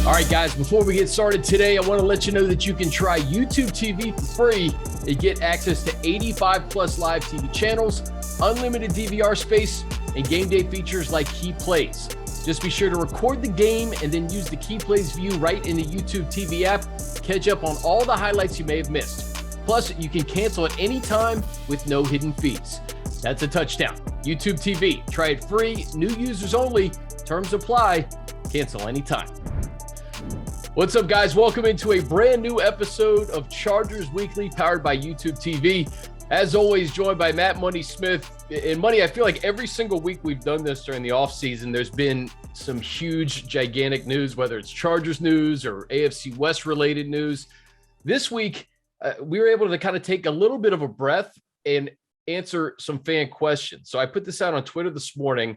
All right, guys, before we get started today, I want to let you know that you can try YouTube TV for free and get access to 85 plus live TV channels, unlimited DVR space, and game day features like Key Plays. Just be sure to record the game and then use the Key Plays view right in the YouTube TV app to catch up on all the highlights you may have missed. Plus, you can cancel at any time with no hidden fees. That's a touchdown. YouTube TV. Try it free. New users only. Terms apply. Cancel anytime. What's up, guys? Welcome into a brand new episode of Chargers Weekly, powered by YouTube TV. As always, joined by Matt Money Smith. And Money, I feel like every single week we've done this during the offseason, there's been some huge, gigantic news, whether it's Chargers news or AFC West related news. This week, we were able to kind of take a little bit of a breath and answer some fan questions. So I put this out on Twitter this morning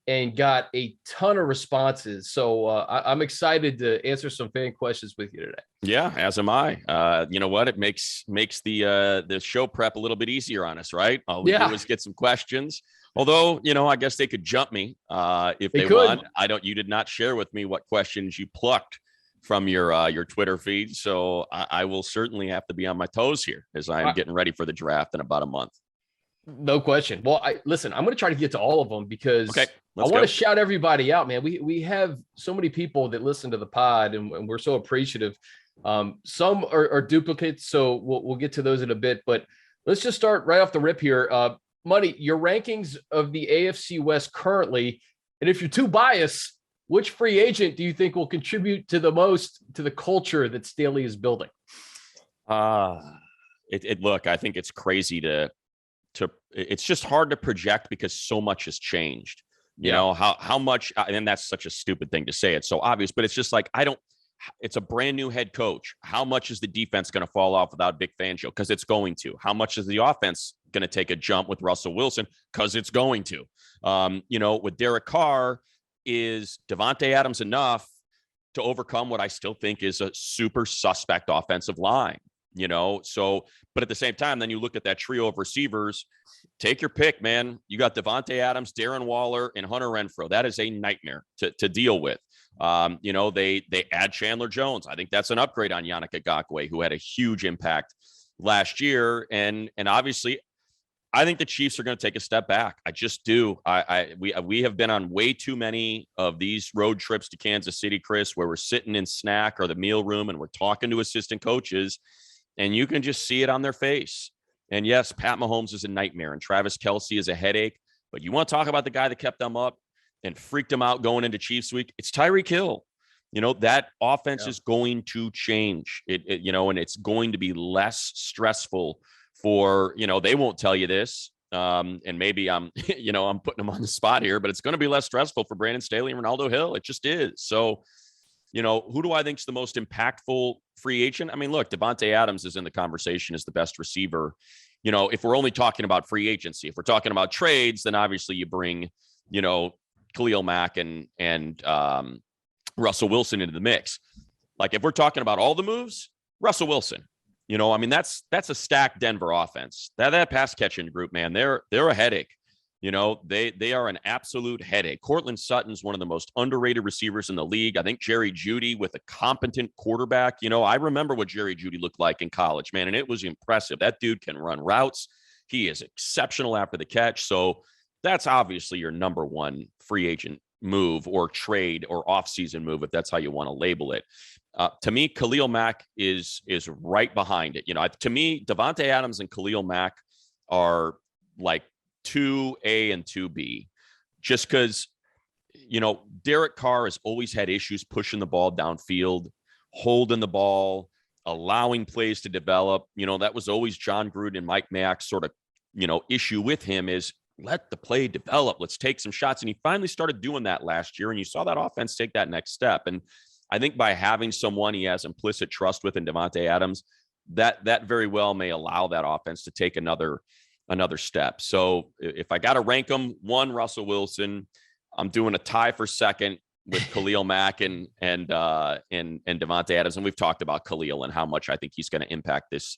and got a ton of responses. So I'm excited to answer some fan questions with you today. Yeah, as am I. You know what? It makes the show prep a little bit easier on us, right? All we do is get some questions. Although, you know, I guess they could jump me if they want. You did not share with me what questions you plucked from your Twitter feed. So I will certainly have to be on my toes here as I'm getting ready for the draft in about a month. No question. Well, I'm going to try to get to all of them because I want to shout everybody out, man. We have so many people that listen to the pod and we're so appreciative. Some are duplicates, so we'll get to those in a bit, but let's just start right off the rip here. Money, your rankings of the AFC West currently, and if you're too biased, which free agent do you think will contribute to the most to the culture that Stanley is building? Look, I think it's crazy to it's just hard to project because so much has changed. You know, how much, and that's such a stupid thing to say. It's so obvious, but it's just like, it's a brand new head coach. How much is the defense going to fall off without Vic Fangio? Because it's going to. How much is the offense going to take a jump with Russell Wilson? Because it's going to. You know, with Derek Carr, is Davante Adams enough to overcome what I still think is a super suspect offensive line? You know, so, but at the same time, then you look at that trio of receivers, take your pick, man. You got Davante Adams, Darren Waller, and Hunter Renfrow. That is a nightmare to deal with. You know, they add Chandler Jones. I think that's an upgrade on Yannick Ngakoue, who had a huge impact last year. And obviously, I think the Chiefs are going to take a step back. I just do. We have been on way too many of these road trips to Kansas City, Chris, where we're sitting in snack or the meal room and we're talking to assistant coaches. And you can just see it on their face. And yes, Pat Mahomes is a nightmare and Travis Kelce is a headache. But you want to talk about the guy that kept them up and freaked them out going into Chiefs week? It's Tyreek Hill. You know, that offense is going to change. You know, and it's going to be less stressful for, you know, they won't tell you this. And maybe I'm putting them on the spot here, but it's going to be less stressful for Brandon Staley and Ronaldo Hill. It just is. So, you know, who do I think is the most impactful free agent? I mean, look, Davante Adams is in the conversation as the best receiver. You know, if we're only talking about free agency, if we're talking about trades, then obviously you bring, you know, Khalil Mack and Russell Wilson into the mix. Like if we're talking about all the moves, Russell Wilson. You know, I mean, that's a stacked Denver offense. That pass catching group, man, they're a headache. You know, they are an absolute headache. Cortland Sutton's one of the most underrated receivers in the league. I think Jerry Jeudy with a competent quarterback. You know, I remember what Jerry Jeudy looked like in college, man, and it was impressive. That dude can run routes. He is exceptional after the catch. So that's obviously your number one free agent move or trade or offseason move, if that's how you want to label it. To me, Khalil Mack is right behind it. You know, to me, Davante Adams and Khalil Mack are like 2A and 2B, just because, you know, Derek Carr has always had issues pushing the ball downfield, holding the ball, allowing plays to develop. You know, that was always John Gruden and Mike Mayock's sort of, you know, issue with him is let the play develop. Let's take some shots. And he finally started doing that last year. And you saw that offense take that next step. And I think by having someone he has implicit trust with in Davante Adams, that very well may allow that offense to take another step. So if I got to rank them, one, Russell Wilson, I'm doing a tie for second with Khalil Mack and Davante Adams. And we've talked about Khalil and how much I think he's going to impact this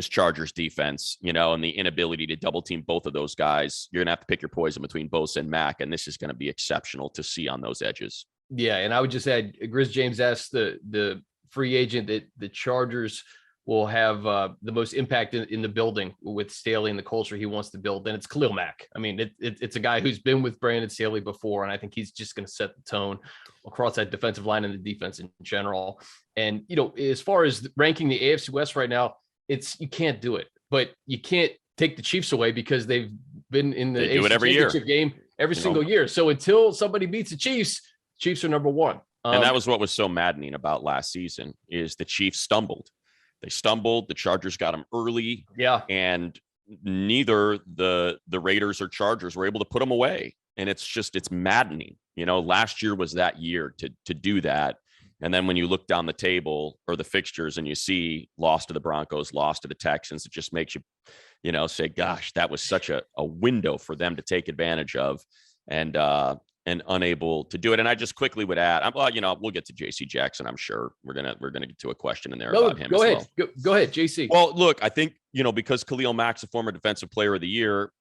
Chargers defense, you know, and the inability to double team both of those guys. You're going to have to pick your poison between Bosa and Mack. And this is going to be exceptional to see on those edges. Yeah, and I would just add, Grizz James asked the free agent that the Chargers will have the most impact in the building with Staley and the culture he wants to build, and it's Khalil Mack. I mean, it's a guy who's been with Brandon Staley before, and I think he's just going to set the tone across that defensive line and the defense in general. And, as far as ranking the AFC West right now, you can't do it, but you can't take the Chiefs away because they've been in the AFC Championship game every single year. So until somebody beats the Chiefs are number one. And that was what was so maddening about last season is the Chiefs stumbled. They stumbled. The Chargers got them early. Yeah. And neither the Raiders or Chargers were able to put them away. And it's maddening. Last year was that year to do that. And then when you look down the table or the fixtures and you see loss to the Broncos, loss to the Texans, it just makes you, say, gosh, that was such a window for them to take advantage of. And unable to do it. And I just quickly would add, we'll get to JC Jackson. I'm sure we're gonna get to a question in there about him. Go ahead. Well. Go ahead, JC. Well, look, I think, because Khalil Mack's a former defensive player of the year,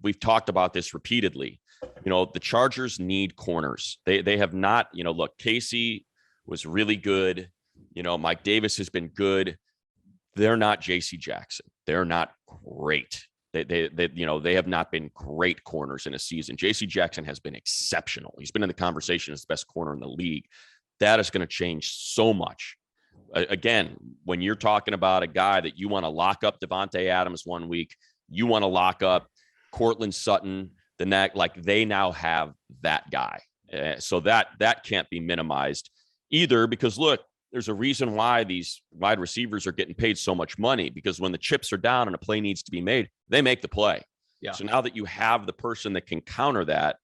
we've talked about this repeatedly. The Chargers need corners. They have not, look, Casey was really good. Mike Davis has been good. They're not JC Jackson. They're not great. They have not been great corners in a season. JC Jackson has been exceptional. He's been in the conversation as the best corner in the league. That is going to change so much. Again, when you're talking about a guy that you want to lock up Devontae Adams one week, you want to lock up Cortland Sutton the next, like they now have that guy. So that can't be minimized either, because look, there's a reason why these wide receivers are getting paid so much money, because when the chips are down and a play needs to be made, they make the play. Yeah. So now that you have the person that can counter that,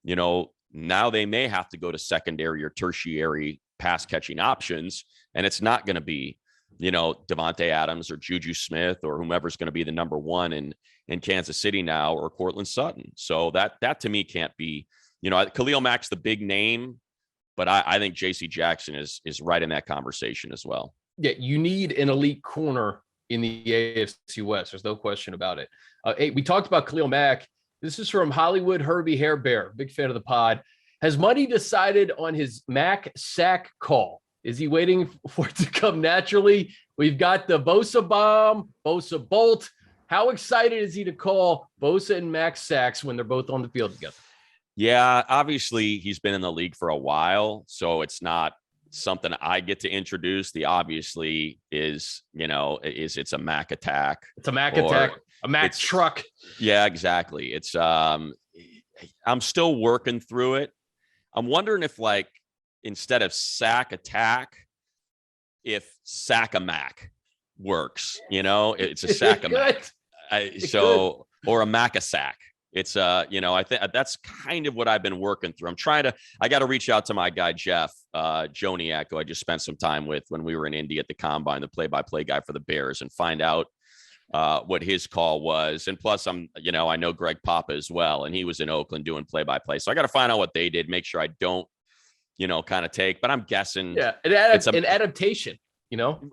now they may have to go to secondary or tertiary pass catching options. And it's not going to be, Devontae Adams or Juju Smith or whomever's going to be the number one in Kansas City now, or Cortland Sutton. So that to me can't be, Khalil Mack's the big name, but I think JC Jackson is right in that conversation as well. Yeah, you need an elite corner in the AFC West. There's no question about it. Hey, we talked about Khalil Mack. This is from Hollywood Herbie Hair Bear, big fan of the pod. Has Money decided on his Mack sack call? Is he waiting for it to come naturally? We've got the Bosa bomb, Bosa bolt. How excited is he to call Bosa and Mack sacks when they're both on the field together? Yeah, obviously he's been in the league for a while, so it's not something I get to introduce. The obviously is, it's a Mack attack. It's a Mack attack, a Mack truck. Yeah, exactly. It's I'm still working through it. I'm wondering if, like, instead of sack attack, if sack a Mack works, it's a sack a Mack. Or a Mack a sack. It's I think that's kind of what I've been working through. I got to reach out to my guy, Jeff Joniak, who I just spent some time with when we were in Indy at the combine, the play-by-play guy for the Bears, and find out what his call was. And plus I know Greg Papa as well, and he was in Oakland doing play-by-play. So I got to find out what they did, make sure I don't, kind of take, but I'm guessing. Yeah. An adaptation,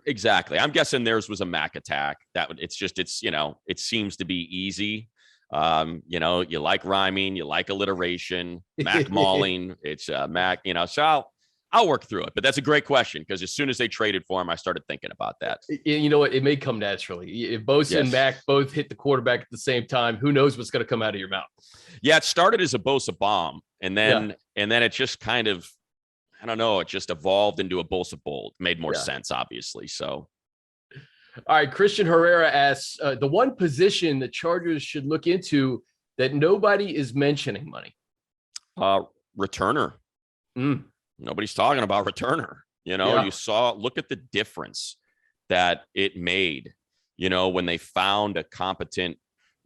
Exactly. I'm guessing theirs was a Mack attack. It seems to be easy. You like rhyming, you like alliteration, Mac mauling. It's Mac, so I'll work through it. But that's a great question, because as soon as they traded for him, I started thinking about that. You know what? It may come naturally. If Bosa and Mac both hit the quarterback at the same time, who knows what's going to come out of your mouth? Yeah, it started as a Bosa bomb, and then it just kind of, I don't know, it just evolved into a Bosa bolt. Made more sense, obviously. So. All right, Christian Herrera asks, the one position the Chargers should look into that nobody is mentioning, Money. Returner. Nobody's talking about returner. Look at the difference that it made, when they found a competent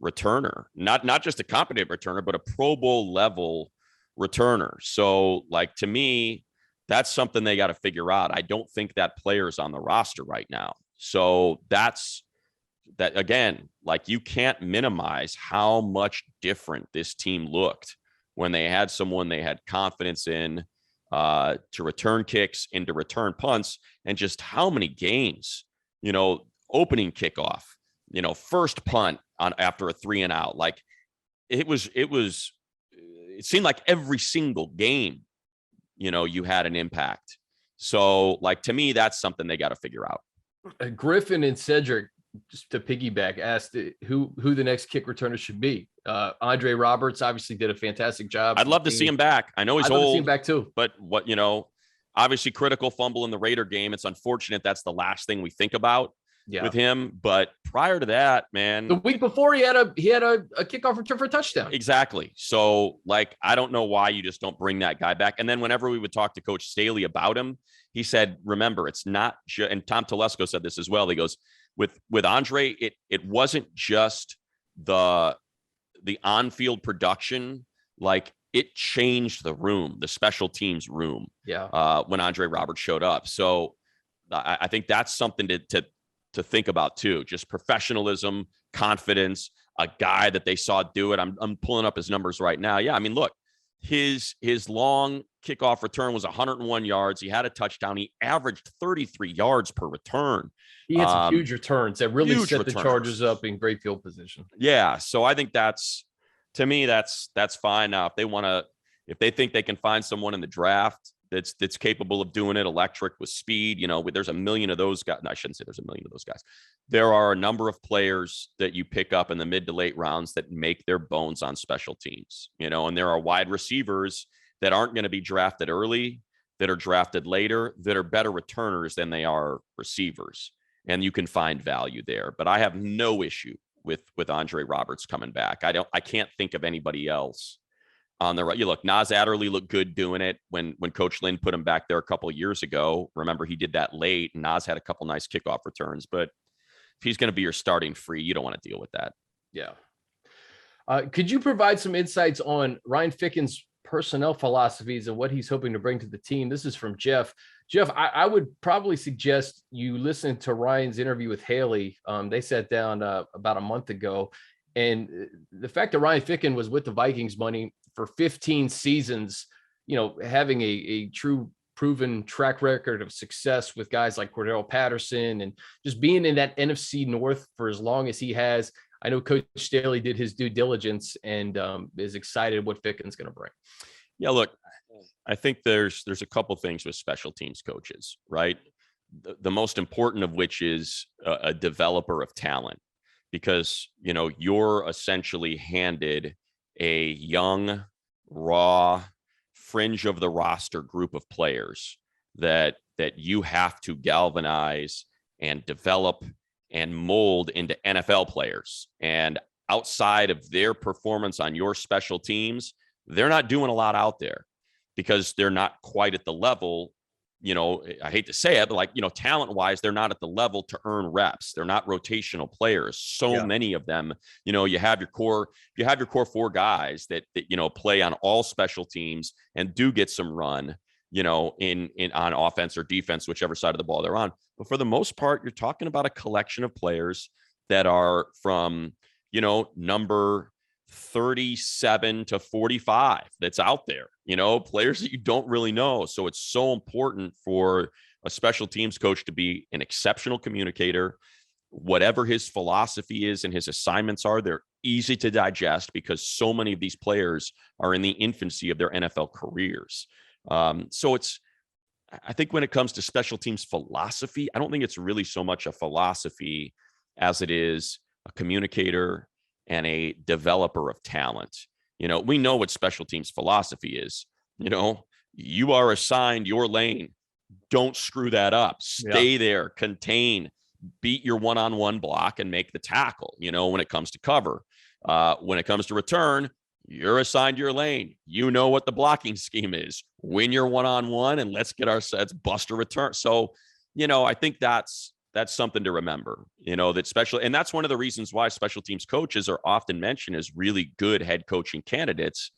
returner, not just a competent returner, but a Pro Bowl level returner. So, like, to me, that's something they got to figure out. I don't think that player's on the roster right now. So that's that again, like, you can't minimize how much different this team looked when they had someone they had confidence in to return kicks and to return punts, and just how many games, opening kickoff, first punt on after a 3-and-out. Like, it seemed like every single game you had an impact. So like, to me, that's something they got to figure out. Griffin and Cedric, just to piggyback, asked who the next kick returner should be. Andre Roberts obviously did a fantastic job. I'd love to see him back. I know he's old. I'd love to see him back too. But obviously critical fumble in the Raider game. It's unfortunate that's the last thing we think about with him. But prior to that, man, the week before he had a kickoff return for a touchdown. Exactly. So like, I don't know why you just don't bring that guy back. And then whenever we would talk to Coach Staley about him, he said, remember, it's not and Tom Telesco said this as well. He goes, with Andre, it wasn't just the on-field production. Like, it changed the room, the special teams room. When Andre Roberts showed up. So I think that's something to think about too. Just professionalism, confidence, a guy that they saw do it. I'm pulling up his numbers right now. Yeah. I mean, look, his long kickoff return was 101 yards. He had a touchdown. He averaged 33 yards per return. He had some huge returns that really set the Chargers up in great field position. Yeah. So I think to me, that's fine. Now, if they think they can find someone in the draft that's capable of doing it, electric with speed, there's a million of those guys. No, I shouldn't say there's a million of those guys. There are a number of players that you pick up in the mid to late rounds that make their bones on special teams, and there are wide receivers that aren't going to be drafted early, that are drafted later, that are better returners than they are receivers. And you can find value there. But I have no issue with Andre Roberts coming back. I can't think of anybody else on the right. You look, Nas Adderley looked good doing it when Coach Lynn put him back there a couple of years ago. Remember, he did that late, and Nas had a couple nice kickoff returns. But if he's going to be your starting free, you don't want to deal with that. Yeah. Could you provide some insights on Ryan Thicken's personnel philosophies and what he's hoping to bring to the team? This is from Jeff. Jeff, I would probably suggest you listen to Ryan's interview with Haley. They sat down about a month ago. And the fact that Ryan Thicken was with the Vikings money for 15 seasons, having a true proven track record of success with guys like Cordell Patterson and just being in that NFC North for as long as he has. I know Coach Staley did his due diligence and is excited what Thicken's going to bring. Yeah, look, I think there's a couple things with special teams coaches, right? The most important of which is a developer of talent, because, you're essentially handed a young, raw, fringe of the roster group of players that you have to galvanize and develop and mold into NFL players. And outside of their performance on your special teams, they're not doing a lot out there because they're not quite at the level, I hate to say it, but talent wise, they're not at the level to earn reps. They're not rotational players. So many of them, you have your core 4 guys that play on all special teams and do get some run, in on offense or defense, whichever side of the ball they're on. But for the most part, you're talking about a collection of players that are from, number 37 to 45 that's out there, players that you don't really know. So it's so important for a special teams coach to be an exceptional communicator. Whatever his philosophy is and his assignments are, they're easy to digest because so many of these players are in the infancy of their NFL careers. So I think when it comes to special teams philosophy, I don't think it's really so much a philosophy as it is a communicator and a developer of talent. We know what special teams philosophy is. You are assigned your lane. Don't screw that up. Stay there, contain, beat your one-on-one block and make the tackle, when it comes to cover. When it comes to return, you're assigned your lane. You know what the blocking scheme is. Win your one-on-one and let's get our sets, bust a return. So, I think that's something to remember, and that's one of the reasons why special teams coaches are often mentioned as really good head coaching candidates,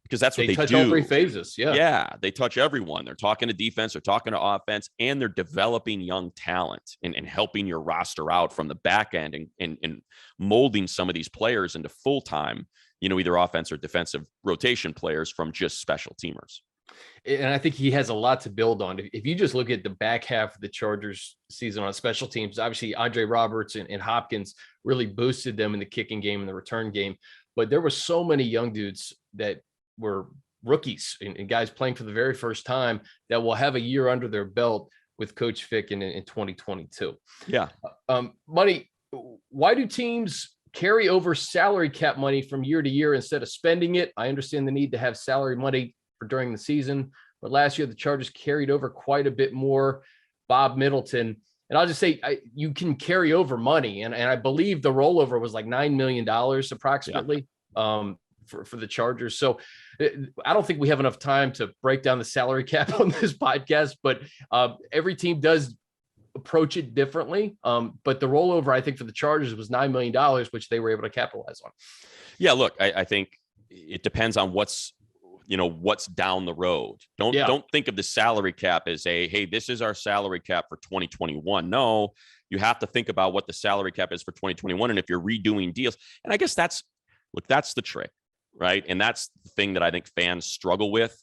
because that's what they touch do. All 3 phases. Yeah. They touch everyone. They're talking to defense, they're talking to offense, and they're developing young talent and helping your roster out from the back end and molding some of these players into full-time, either offense or defensive rotation players from just special teamers. And I think he has a lot to build on. If you just look at the back half of the Chargers season on special teams, obviously Andre Roberts and Hopkins really boosted them in the kicking game and the return game. But there were so many young dudes that were rookies and guys playing for the very first time that will have a year under their belt with Coach Thicken in 2022. Yeah. Money, why do teams carry over salary cap money from year to year instead of spending it? I understand the need to have salary money for during the season, but last year the Chargers carried over quite a bit more. Bob Middleton, and I'll just say you can carry over money, and I believe the rollover was like $9 million approximately for the Chargers. So I don't think we have enough time to break down the salary cap on this podcast, but every team does approach it differently. But the rollover, I think, for the Chargers was $9 million, which they were able to capitalize on. Yeah, look, I think it depends on what's down the road. Don't think of the salary cap as hey, this is our salary cap for 2021. No, you have to think about what the salary cap is for 2021. And if you're redoing deals, and I guess that's the trick, right? And that's the thing that I think fans struggle with.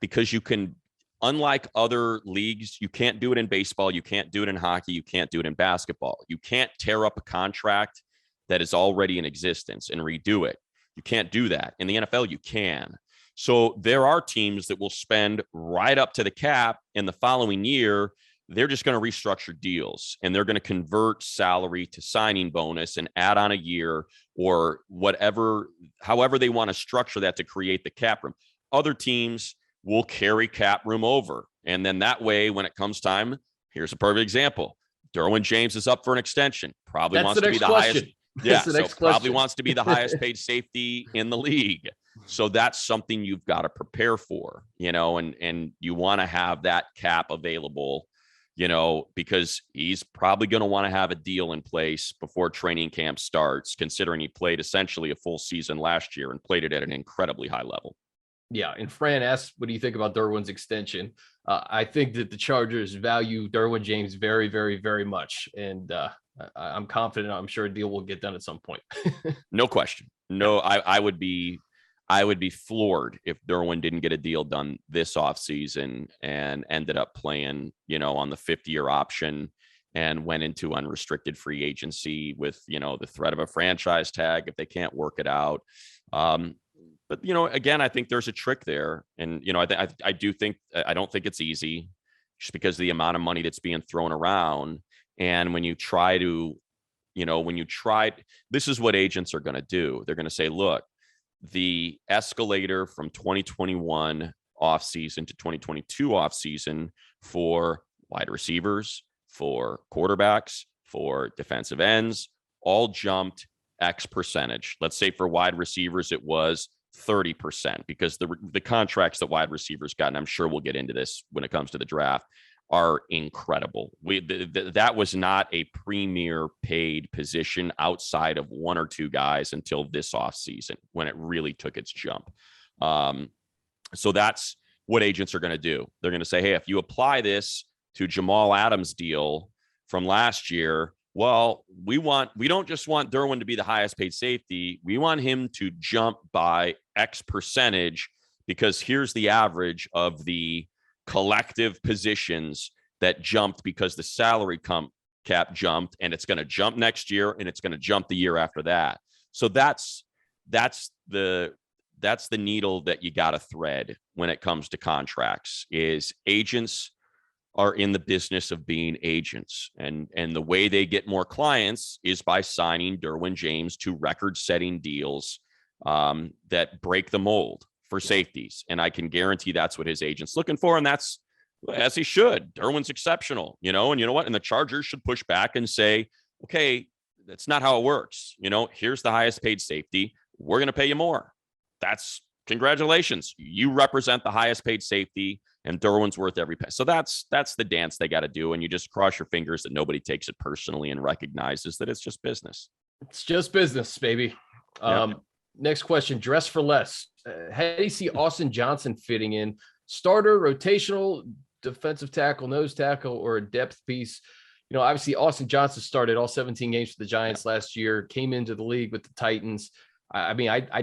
Because you can, unlike other leagues, you can't do it in baseball, you can't do it in hockey, you can't do it in basketball. You can't tear up a contract that is already in existence and redo it. You can't do that. In the NFL, you can. So there are teams that will spend right up to the cap, and the following year, they're just going to restructure deals, and they're going to convert salary to signing bonus and add on a year or whatever, however they want to structure that to create the cap room. Other teams will carry cap room over. And then that way, when it comes time, here's a perfect example. Derwin James is up for an extension. Probably wants to be the highest. Yeah, so probably wants to be the highest paid safety in the league. So that's something you've got to prepare for, and you want to have that cap available, because he's probably going to want to have a deal in place before training camp starts, considering he played essentially a full season last year and played it at an incredibly high level. Yeah, and Fran asked, what do you think about Derwin's extension? I think that the Chargers value Derwin James very, very, very much, and I'm confident. I'm sure a deal will get done at some point. No question. No, I would be floored if Derwin didn't get a deal done this offseason and ended up playing, on the 5th-year option and went into unrestricted free agency with, the threat of a franchise tag if they can't work it out. But, again, I think there's a trick there. And, I do think, I don't think it's easy just because of the amount of money that's being thrown around. And when you try to, this is what agents are going to do. They're going to say, look, the escalator from 2021 offseason to 2022 offseason for wide receivers, for quarterbacks, for defensive ends, all jumped X percentage. Let's say for wide receivers, it was 30%, because the contracts that wide receivers got, and I'm sure we'll get into this when it comes to the draft, are incredible. That was not a premier paid position outside of one or two guys until this offseason when it really took its jump. So that's what agents are going to do. They're going to say, hey, if you apply this to Jamal Adams' deal from last year, well, we don't just want Derwin to be the highest paid safety. We want him to jump by X percentage, because here's the average of the collective positions that jumped because the salary cap jumped, and it's going to jump next year, and it's going to jump the year after that. So that's the needle that you got to thread when it comes to contracts. Is agents are in the business of being agents, and the way they get more clients is by signing Derwin James to record-setting deals that break the mold for safeties. And I can guarantee that's what his agent's looking for. And that's, as he should. Derwin's exceptional, and you know what? And the Chargers should push back and say, okay, that's not how it works. Here's the highest paid safety. We're going to pay you more. That's congratulations. You represent the highest paid safety, and Derwin's worth every penny. So that's the dance they got to do. And you just cross your fingers that nobody takes it personally and recognizes that it's just business. It's just business, baby. Next question, dress for less. How do you see Austin Johnson fitting in? Starter, rotational, defensive tackle, nose tackle, or a depth piece? Obviously Austin Johnson started all 17 games for the Giants last year, came into the league with the Titans. I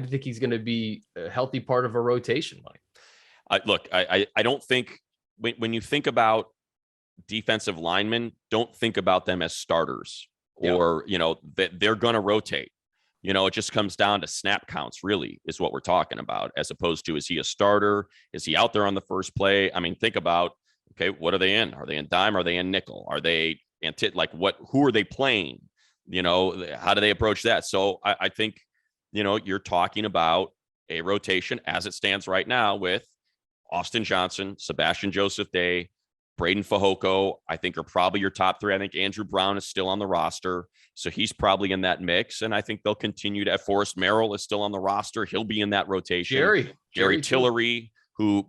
think he's going to be a healthy part of a rotation. Look, I don't think when you think about defensive linemen, don't think about them as starters or, that they're going to rotate. It just comes down to snap counts, really, is what we're talking about, as opposed to, is he a starter? Is he out there on the first play? I mean, think about, okay, what are they in? Are they in dime? Are they in nickel? Are they who are they playing? How do they approach that? So I think, you're talking about a rotation as it stands right now with Austin Johnson, Sebastian Joseph Day, Braden Fajoko, I think, are probably your top three. I think Andrew Brown is still on the roster, so he's probably in that mix. And I think they'll continue to. Forrest Merrill is still on the roster; he'll be in that rotation. Jerry Tillery, who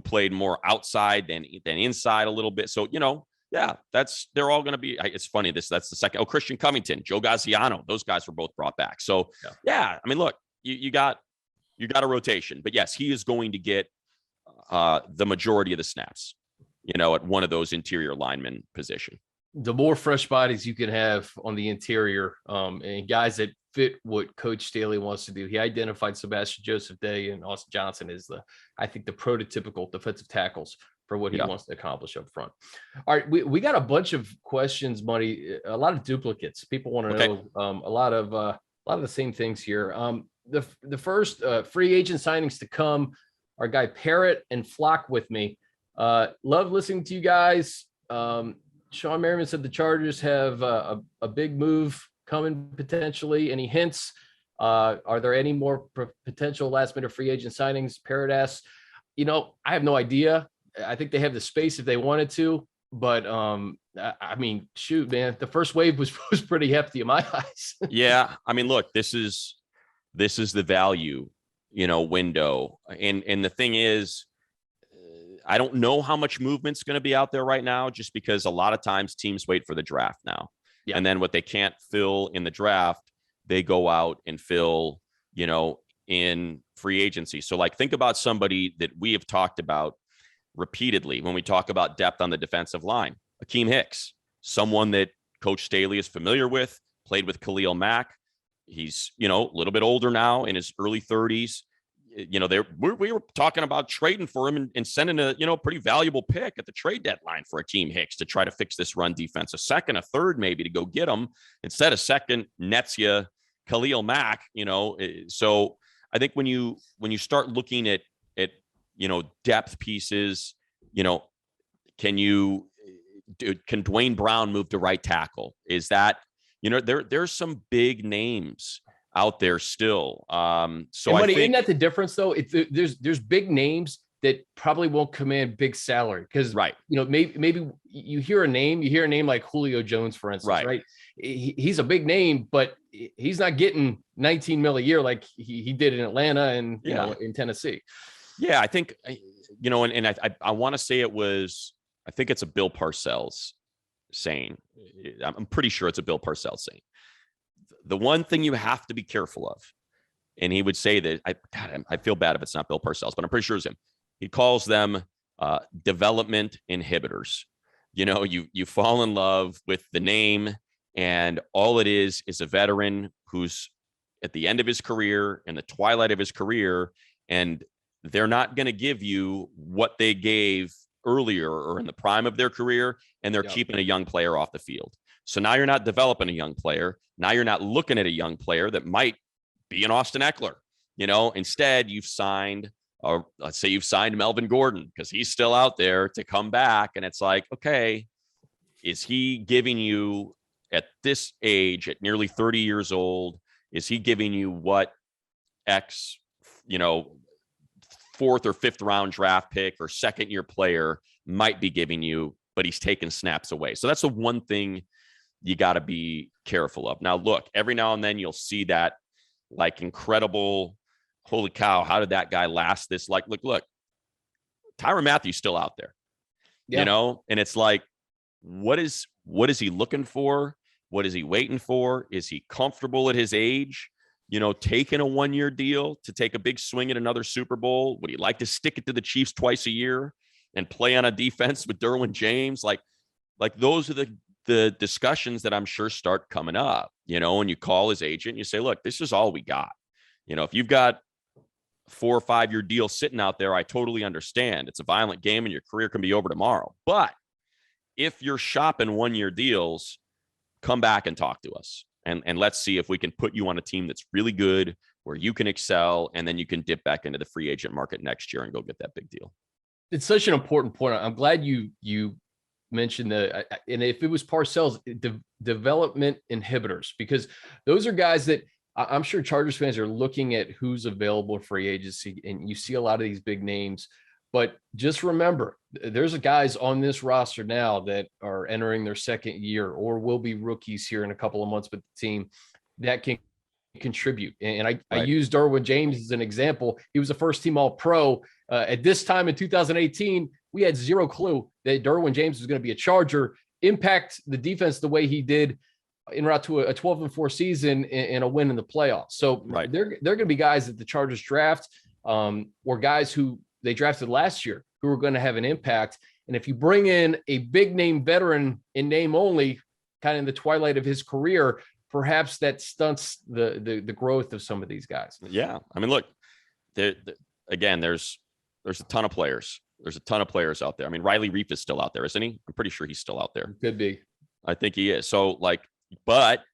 played more outside than inside a little bit. So they're all going to be. It's funny. That's the second. Oh, Christian Covington, Joe Gaziano, those guys were both brought back. So I mean, look, you got a rotation, but yes, he is going to get the majority of the snaps. At one of those interior lineman position. The more fresh bodies you can have on the interior, and guys that fit what Coach Stanley wants to do. He identified Sebastian Joseph Day and Austin Johnson as I think the prototypical defensive tackles for what he wants to accomplish up front. All right, we got a bunch of questions, Money, a lot of duplicates. People want to know a lot of the same things here. The first free agent signings to come, our guy Parrott and Flock with me. Love listening to you guys. Sean Merriman said the Chargers have a big move coming potentially. Any hints? Are there any more potential last minute free agent signings? Parrott asks. I have no idea. I think they have the space if they wanted to, but I mean, shoot, man, the first wave was pretty hefty in my eyes. Yeah, I mean, look, this is the value, window, and the thing is, I don't know how much movement's going to be out there right now, just because a lot of times teams wait for the draft now. Yeah. And then what they can't fill in the draft, they go out and fill, in free agency. So think about somebody that we have talked about repeatedly when we talk about depth on the defensive line. Akeem Hicks, someone that Coach Staley is familiar with, played with Khalil Mack. He's, a little bit older now, in his early 30s. We were talking about trading for him and sending a pretty valuable pick at the trade deadline for Akeem Hicks to try to fix this run defense. A second, a third, maybe, to go get him. Instead, a second nets you Khalil Mack. So I think when you start looking at depth pieces, can Dwayne Brown move to right tackle? Is that there's some big names out there still. So I think, isn't that the difference though? There's big names that probably won't command big salary because maybe you hear a name like Julio Jones, for instance, right? He's a big name, but he's not getting 19 mil a year like he did in Atlanta and in Tennessee. Yeah, I think and I want to say I think it's a Bill Parcells saying. I'm pretty sure it's a Bill Parcells saying. The one thing you have to be careful of, and he would say that, I feel bad if it's not Bill Parcells, but I'm pretty sure it's him. He calls them development inhibitors. You fall in love with the name, and all it is a veteran who's at the end of his career, in the twilight of his career, and they're not going to give you what they gave earlier or in the prime of their career, and they're keeping a young player off the field. So now you're not developing a young player. Now you're not looking at a young player that might be an Austin Eckler. Instead you've signed, or let's say you've signed Melvin Gordon because he's still out there to come back. And it's like, okay, is he giving you at this age, at nearly 30 years old, is he giving you what X, fourth or fifth round draft pick or second year player might be giving you, but he's taking snaps away. So that's the one thing you got to be careful of. Now, look, every now and then you'll see that incredible, holy cow, how did that guy last this? Look, Tyrann Mathieu still out there, and it's like, what is he looking for? What is he waiting for? Is he comfortable at his age, taking a 1-year deal to take a big swing at another Super Bowl? Would he like to stick it to the Chiefs twice a year and play on a defense with Derwen James? Like those are the discussions that I'm sure start coming up, and you call his agent and you say, look, this is all we got. If you've got 4 or 5 year deal sitting out there, I totally understand. It's a violent game and your career can be over tomorrow. But if you're shopping 1-year deals, come back and talk to us. and let's see if we can put you on a team that's really good where you can excel, and then you can dip back into the free agent market next year and go get that big deal. It's such an important point. I'm glad you mentioned and if it was Parcells, development inhibitors, because those are guys that I'm sure Chargers fans are looking at who's available for free agency, and you see a lot of these big names. But just remember, there's guys on this roster now that are entering their second year or will be rookies here in a couple of months with the team that can contribute. And I use Derwen James as an example. He was a first-team All-Pro. At this time in 2018, we had zero clue that Derwen James was going to be a Charger, impact the defense the way he did en route to a 12-4 season and a win in the playoffs. So they're going to be guys that the Chargers draft or guys who they drafted last year who are going to have an impact. And if you bring in a big name veteran in name only, kind of in the twilight of his career, perhaps that stunts the growth of some of these guys. Yeah. I mean, look, again, there's a ton of players. There's a ton of players out there. I mean, Riley Reif is still out there, isn't he? I'm pretty sure he's still out there. Could be. I think he is. So but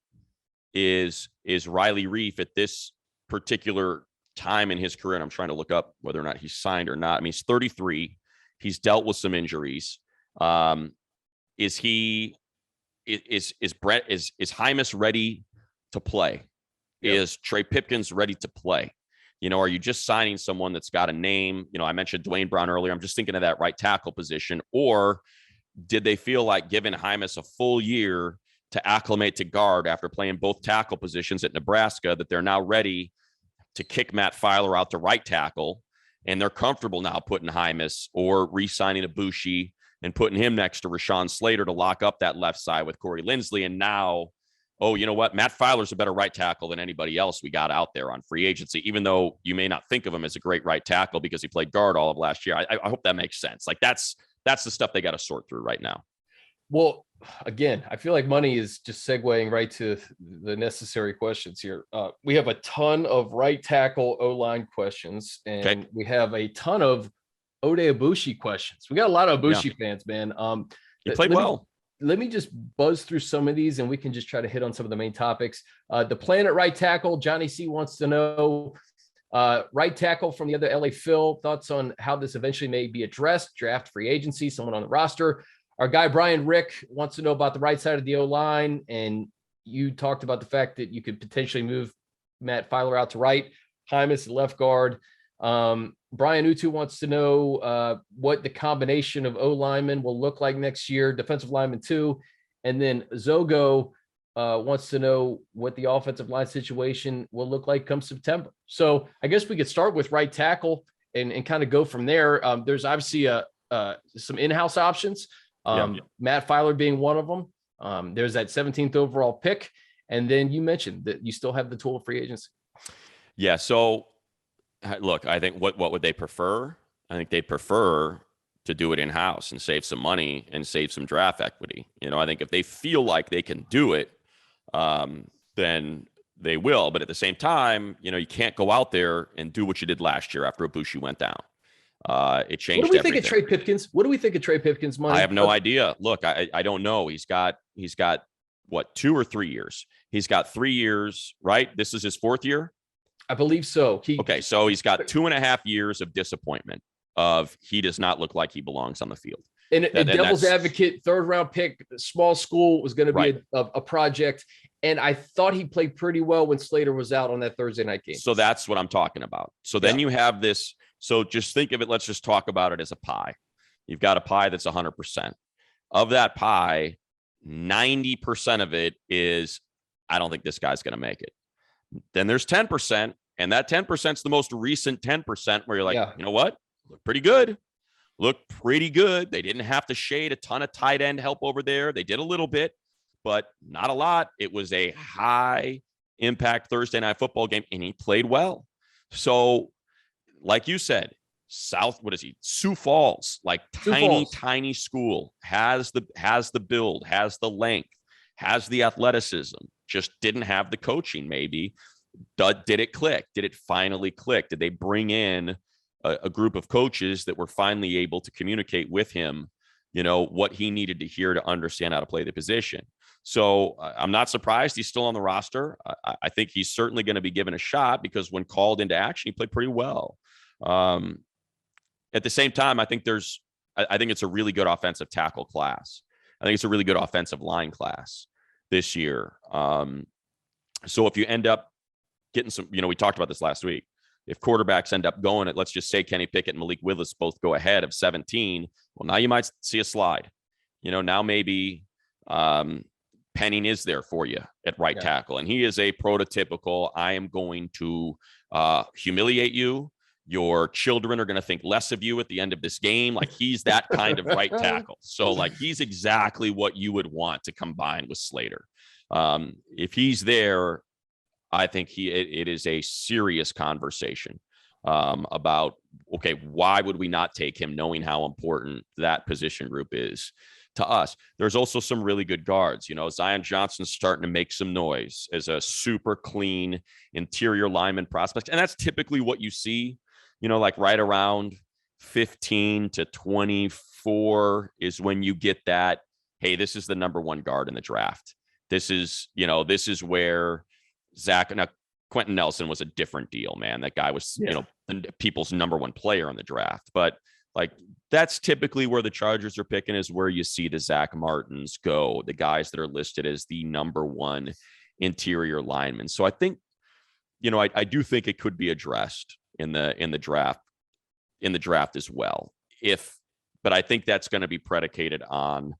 is Riley Reif at this particular time in his career, and I'm trying to look up whether or not he's signed or not. I mean, he's 33. He's dealt with some injuries. Is Hymus ready to play? Yep. Is Trey Pipkins ready to play? Are you just signing someone that's got a name? I mentioned Dwayne Brown earlier. I'm just thinking of that right tackle position. Or did they feel like giving Hymus a full year to acclimate to guard after playing both tackle positions at Nebraska, that they're now ready to kick Matt Filer out to right tackle, and they're comfortable now putting Hymus or re-signing Ibushi and putting him next to Rashawn Slater to lock up that left side with Corey Linsley. And now, you know what? Matt Filer's a better right tackle than anybody else we got out there on free agency, even though you may not think of him as a great right tackle because he played guard all of last year. I hope that makes sense. That's the stuff they got to sort through right now. Well, again, I feel like money is just segueing right to the necessary questions here. We have a ton of right tackle O-line questions, and we have a ton of Ode Ibushi questions. We got a lot of Ibushi fans, man. He played well. Let me just buzz through some of these, and we can just try to hit on some of the main topics. The plan at right tackle, Johnny C wants to know, right tackle from the other LA Phil, thoughts on how this eventually may be addressed, draft, free agency, someone on the roster. Our guy, Brian Rick, wants to know about the right side of the O-line, and you talked about the fact that you could potentially move Matt Filer out to right, Hymus left guard. Brian Utu wants to know what the combination of O-linemen will look like next year, defensive lineman too. And then Zogo wants to know what the offensive line situation will look like come September. So I guess we could start with right tackle and kind of go from there. There's obviously some in-house options. Matt Filer being one of them. There's that 17th overall pick. And then you mentioned that you still have the tool of free agency. Yeah. So look, I think what would they prefer? I think they'd prefer to do it in-house and save some money and save some draft equity. I think if they feel like they can do it, then they will. But at the same time, you can't go out there and do what you did last year after Ibushi went down. It changed. What do we think of Trey Pipkins? What do we think of Trey Pipkins' money? I have no idea. Look, I don't know. He's got what, 2 or 3 years? He's got 3 years, right? This is his 4th year. I believe so. So he's got 2.5 years of disappointment of he does not look like he belongs on the field. And devil's advocate, 3rd round pick, small school was going to be a project. And I thought he played pretty well when Slater was out on that Thursday night game. So that's what I'm talking about. So then you have this. So just think of it. Let's just talk about it as a pie. You've got a pie that's 100%. Of that pie, 90% of it is, I don't think this guy's going to make it. Then there's 10%, and that 10% is the most recent 10% where you're like, you know what? Look pretty good. They didn't have to shade a ton of tight end help over there. They did a little bit, but not a lot. It was a high impact Thursday night football game, and he played well. So like you said, Sioux Falls, tiny school, has the build, has the length, has the athleticism, just didn't have the coaching maybe. Did it click? Did it finally click? Did they bring in a group of coaches that were finally able to communicate with him, what he needed to hear to understand how to play the position? So I'm not surprised he's still on the roster. I think he's certainly going to be given a shot because when called into action, he played pretty well. At the same time, I think it's a really good offensive tackle class. I think it's a really good offensive line class this year. So if you end up getting some, we talked about this last week. If quarterbacks end up going at, let's just say Kenny Pickett and Malik Willis both go ahead of 17, well, now you might see a slide. Now maybe Penning is there for you at right tackle. And he is a prototypical, I am going to humiliate you. Your children are going to think less of you at the end of this game. Like he's that kind of right tackle. So like he's exactly what you would want to combine with Slater. If he's there, I think it is a serious conversation about, okay, why would we not take him knowing how important that position group is to us? There's also some really good guards. Zion Johnson's starting to make some noise as a super clean interior lineman prospect. And that's typically what you see, like right around 15 to 24 is when you get that, hey, this is the number one guard in the draft. This is where Quentin Nelson was a different deal, man. That guy was, people's number one player in the draft. But like, that's typically where the Chargers are picking, is where you see the Zach Martins go, the guys that are listed as the number one interior lineman. So I think, I do think it could be addressed in the draft as well. But I think that's going to be predicated on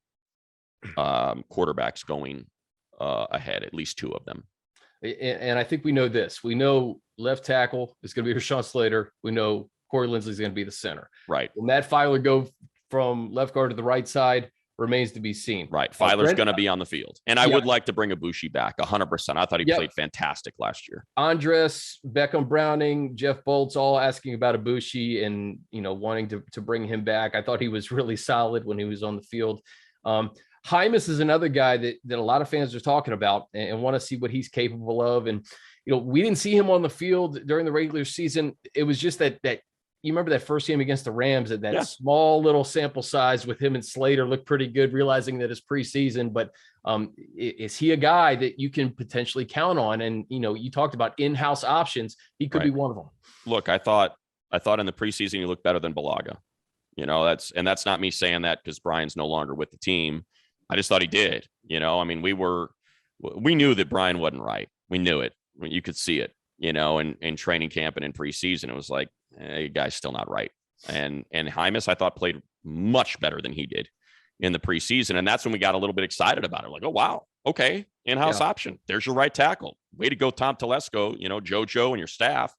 quarterbacks going ahead, at least two of them. And I think we know this. We know left tackle is going to be Rashawn Slater. We know Corey Linsley is going to be the center. Right. Will Matt Filer go from left guard to the right side? Remains to be seen. Right. Filer's going to be on the field. And I would like to bring Ibushi back 100%. I thought he played fantastic last year. Andres, Beckham Browning, Jeff Boltz all asking about Ibushi and, wanting to bring him back. I thought he was really solid when he was on the field. Hymus is another guy that a lot of fans are talking about and want to see what he's capable of. And, we didn't see him on the field during the regular season. It was just that you remember that first game against the Rams, that small little sample size with him and Slater looked pretty good, realizing that it's preseason. But is he a guy that you can potentially count on? And, you talked about in-house options. He could be one of them. Look, I thought in the preseason, he looked better than Balaga. That's not me saying that because Brian's no longer with the team. I just thought he did. We knew that Brian wasn't right. We knew it. You could see it, in training camp and in preseason. It was like, hey, guy's still not right. And Hymus, I thought, played much better than he did in the preseason. And that's when we got a little bit excited about it. Like, oh, wow. Okay. In-house option. There's your right tackle. Way to go, Tom Telesco, JoJo and your staff,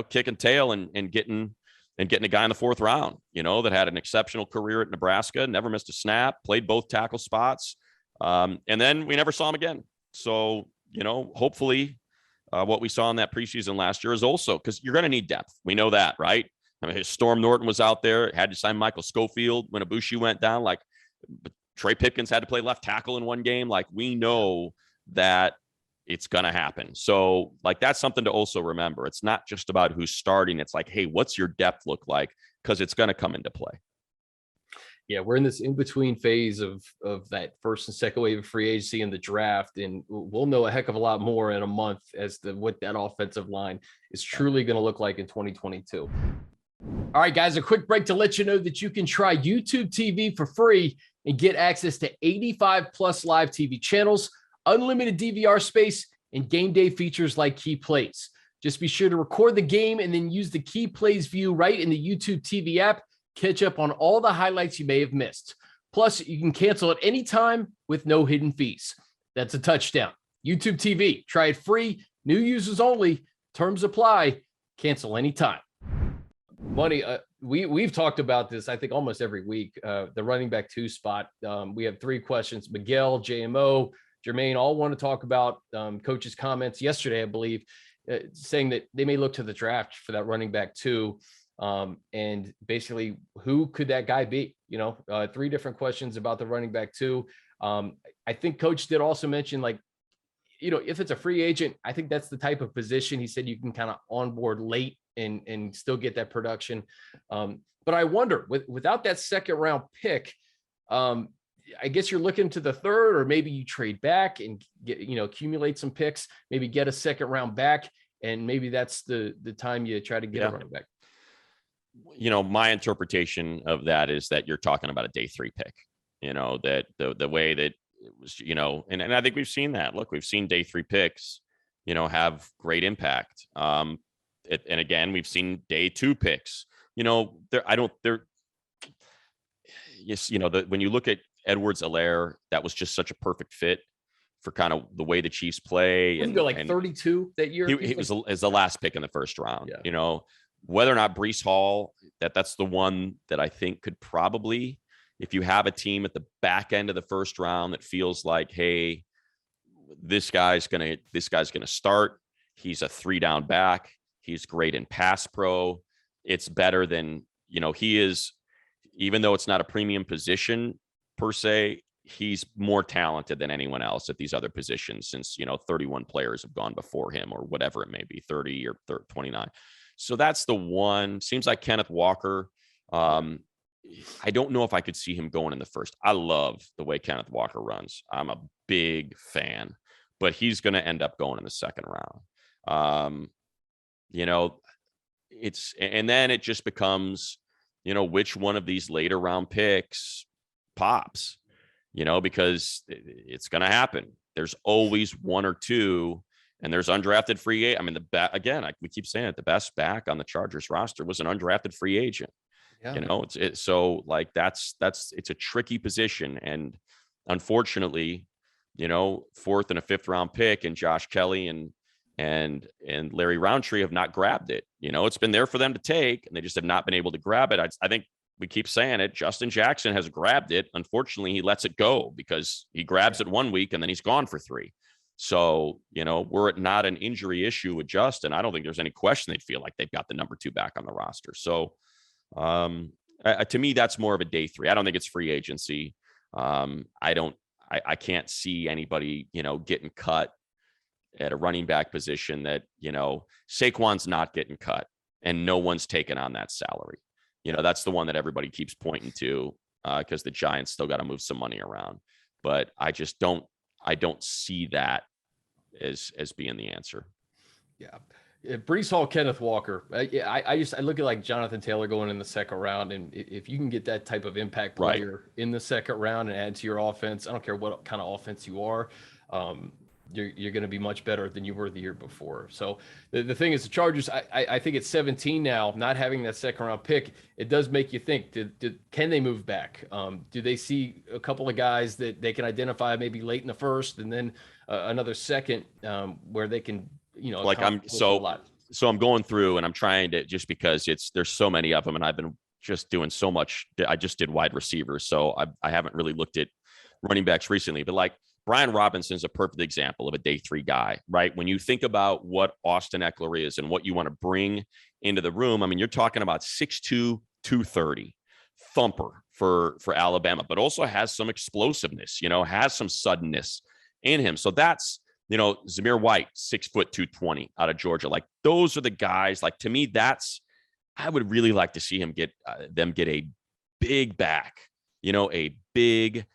kicking tail and getting a guy in the fourth round, that had an exceptional career at Nebraska, never missed a snap, played both tackle spots. And then we never saw him again. So, hopefully what we saw in that preseason last year is also, because you're going to need depth. We know that, right? I mean, Storm Norton was out there, had to sign Michael Schofield when Ibushi went down. Like, Trey Pipkins had to play left tackle in one game. Like, we know that it's going to happen. So like, that's something to also remember. It's not just about who's starting. It's like, hey, what's your depth look like? Because it's going to come into play. Yeah, we're in this in-between phase of that first and second wave of free agency and the draft, and we'll know a heck of a lot more in a month as to what that offensive line is truly going to look like in 2022. All right, guys, a quick break to let you know that you can try YouTube TV for free and get access to 85 plus live TV channels, unlimited DVR space, and game day features like Key Plays. Just be sure to record the game and then use the Key Plays view right in the YouTube TV app. Catch up on all the highlights you may have missed. Plus, you can cancel at any time with no hidden fees. That's a touchdown. YouTube TV. Try it free. New users only. Terms apply. Cancel anytime. Money, we've talked about this, I think, almost every week. The running back 2 spot. We have 3 questions. Miguel, JMO, Jermaine all want to talk about coach's comments yesterday, I believe, saying that they may look to the draft for that running back 2. And basically, who could that guy be? 3 different questions about the running back 2. I think coach did also mention, like, if it's a free agent, I think that's the type of position he said you can kind of onboard late and still get that production. But I wonder, without that second round pick, I guess you're looking to the third, or maybe you trade back and get, accumulate some picks, maybe get a second round back, and maybe that's the time you try to get a running back. My interpretation of that is that you're talking about a day 3 pick, that the way that it was, and I think we've seen that. Look, we've seen day 3 picks, have great impact. And again, we've seen day 2 picks, when you look at Edwards-Helaire, that was just such a perfect fit for kind of the way the Chiefs play. And go like 32 that year. He was as the last pick in the first round. Yeah. Whether or not Breece Hall, that's the one that I think could probably, if you have a team at the back end of the first round that feels like, hey, this guy's gonna start. He's a 3-down back. He's great in pass pro. It's better than, he is, even though it's not a premium position per se, he's more talented than anyone else at these other positions since, 31 players have gone before him or whatever it may be, 30 or 29. So that's the one. Seems like Kenneth Walker. I don't know if I could see him going in the first. I love the way Kenneth Walker runs. I'm a big fan, but he's going to end up going in the second round. And then it just becomes, which one of these later round picks pops, because it's going to happen. There's always one or two. And there's undrafted free agent. I mean, we keep saying it, the best back on the Chargers roster was an undrafted free agent. Yeah. So like it's a tricky position. And unfortunately, 4th and a 5th round pick and Josh Kelly and Larry Roundtree have not grabbed it. It's been there for them to take, and they just have not been able to grab it. I think we keep saying it. Justin Jackson has grabbed it. Unfortunately, he lets it go because he grabs it 1 week and then he's gone for 3. So, were it not an injury issue with Justin, I don't think there's any question they'd feel like they've got the number 2 back on the roster. So, to me, that's more of a day 3. I don't think it's free agency. I can't see anybody, getting cut at a running back position that, Saquon's not getting cut and no one's taken on that salary. That's the one that everybody keeps pointing to because the Giants still got to move some money around. But I don't see that as being the answer. Yeah. Breece Hall, Kenneth Walker. I look at like Jonathan Taylor going in the second round. And if you can get that type of impact player in the second round and add to your offense, I don't care what kind of offense you are, you're going to be much better than you were the year before. So the thing is, the Chargers, I think it's 17 now, not having that second round pick, it does make you think, can they move back? Do they see a couple of guys that they can identify maybe late in the first and then another second where they can, so I'm going through and I'm trying to, just because there's so many of them and I've been just doing so much. I just did wide receivers. So I haven't really looked at running backs recently, but like, Brian Robinson is a perfect example of a day 3 guy, right? When you think about what Austin Eckler is and what you want to bring into the room, I mean, you're talking about 6'2", 230 thumper for Alabama, but also has some explosiveness, has some suddenness in him. So that's, Zamir White, 6 foot 220 out of Georgia. Like those are the guys, like to me, I would really like to see him get a big back, a big,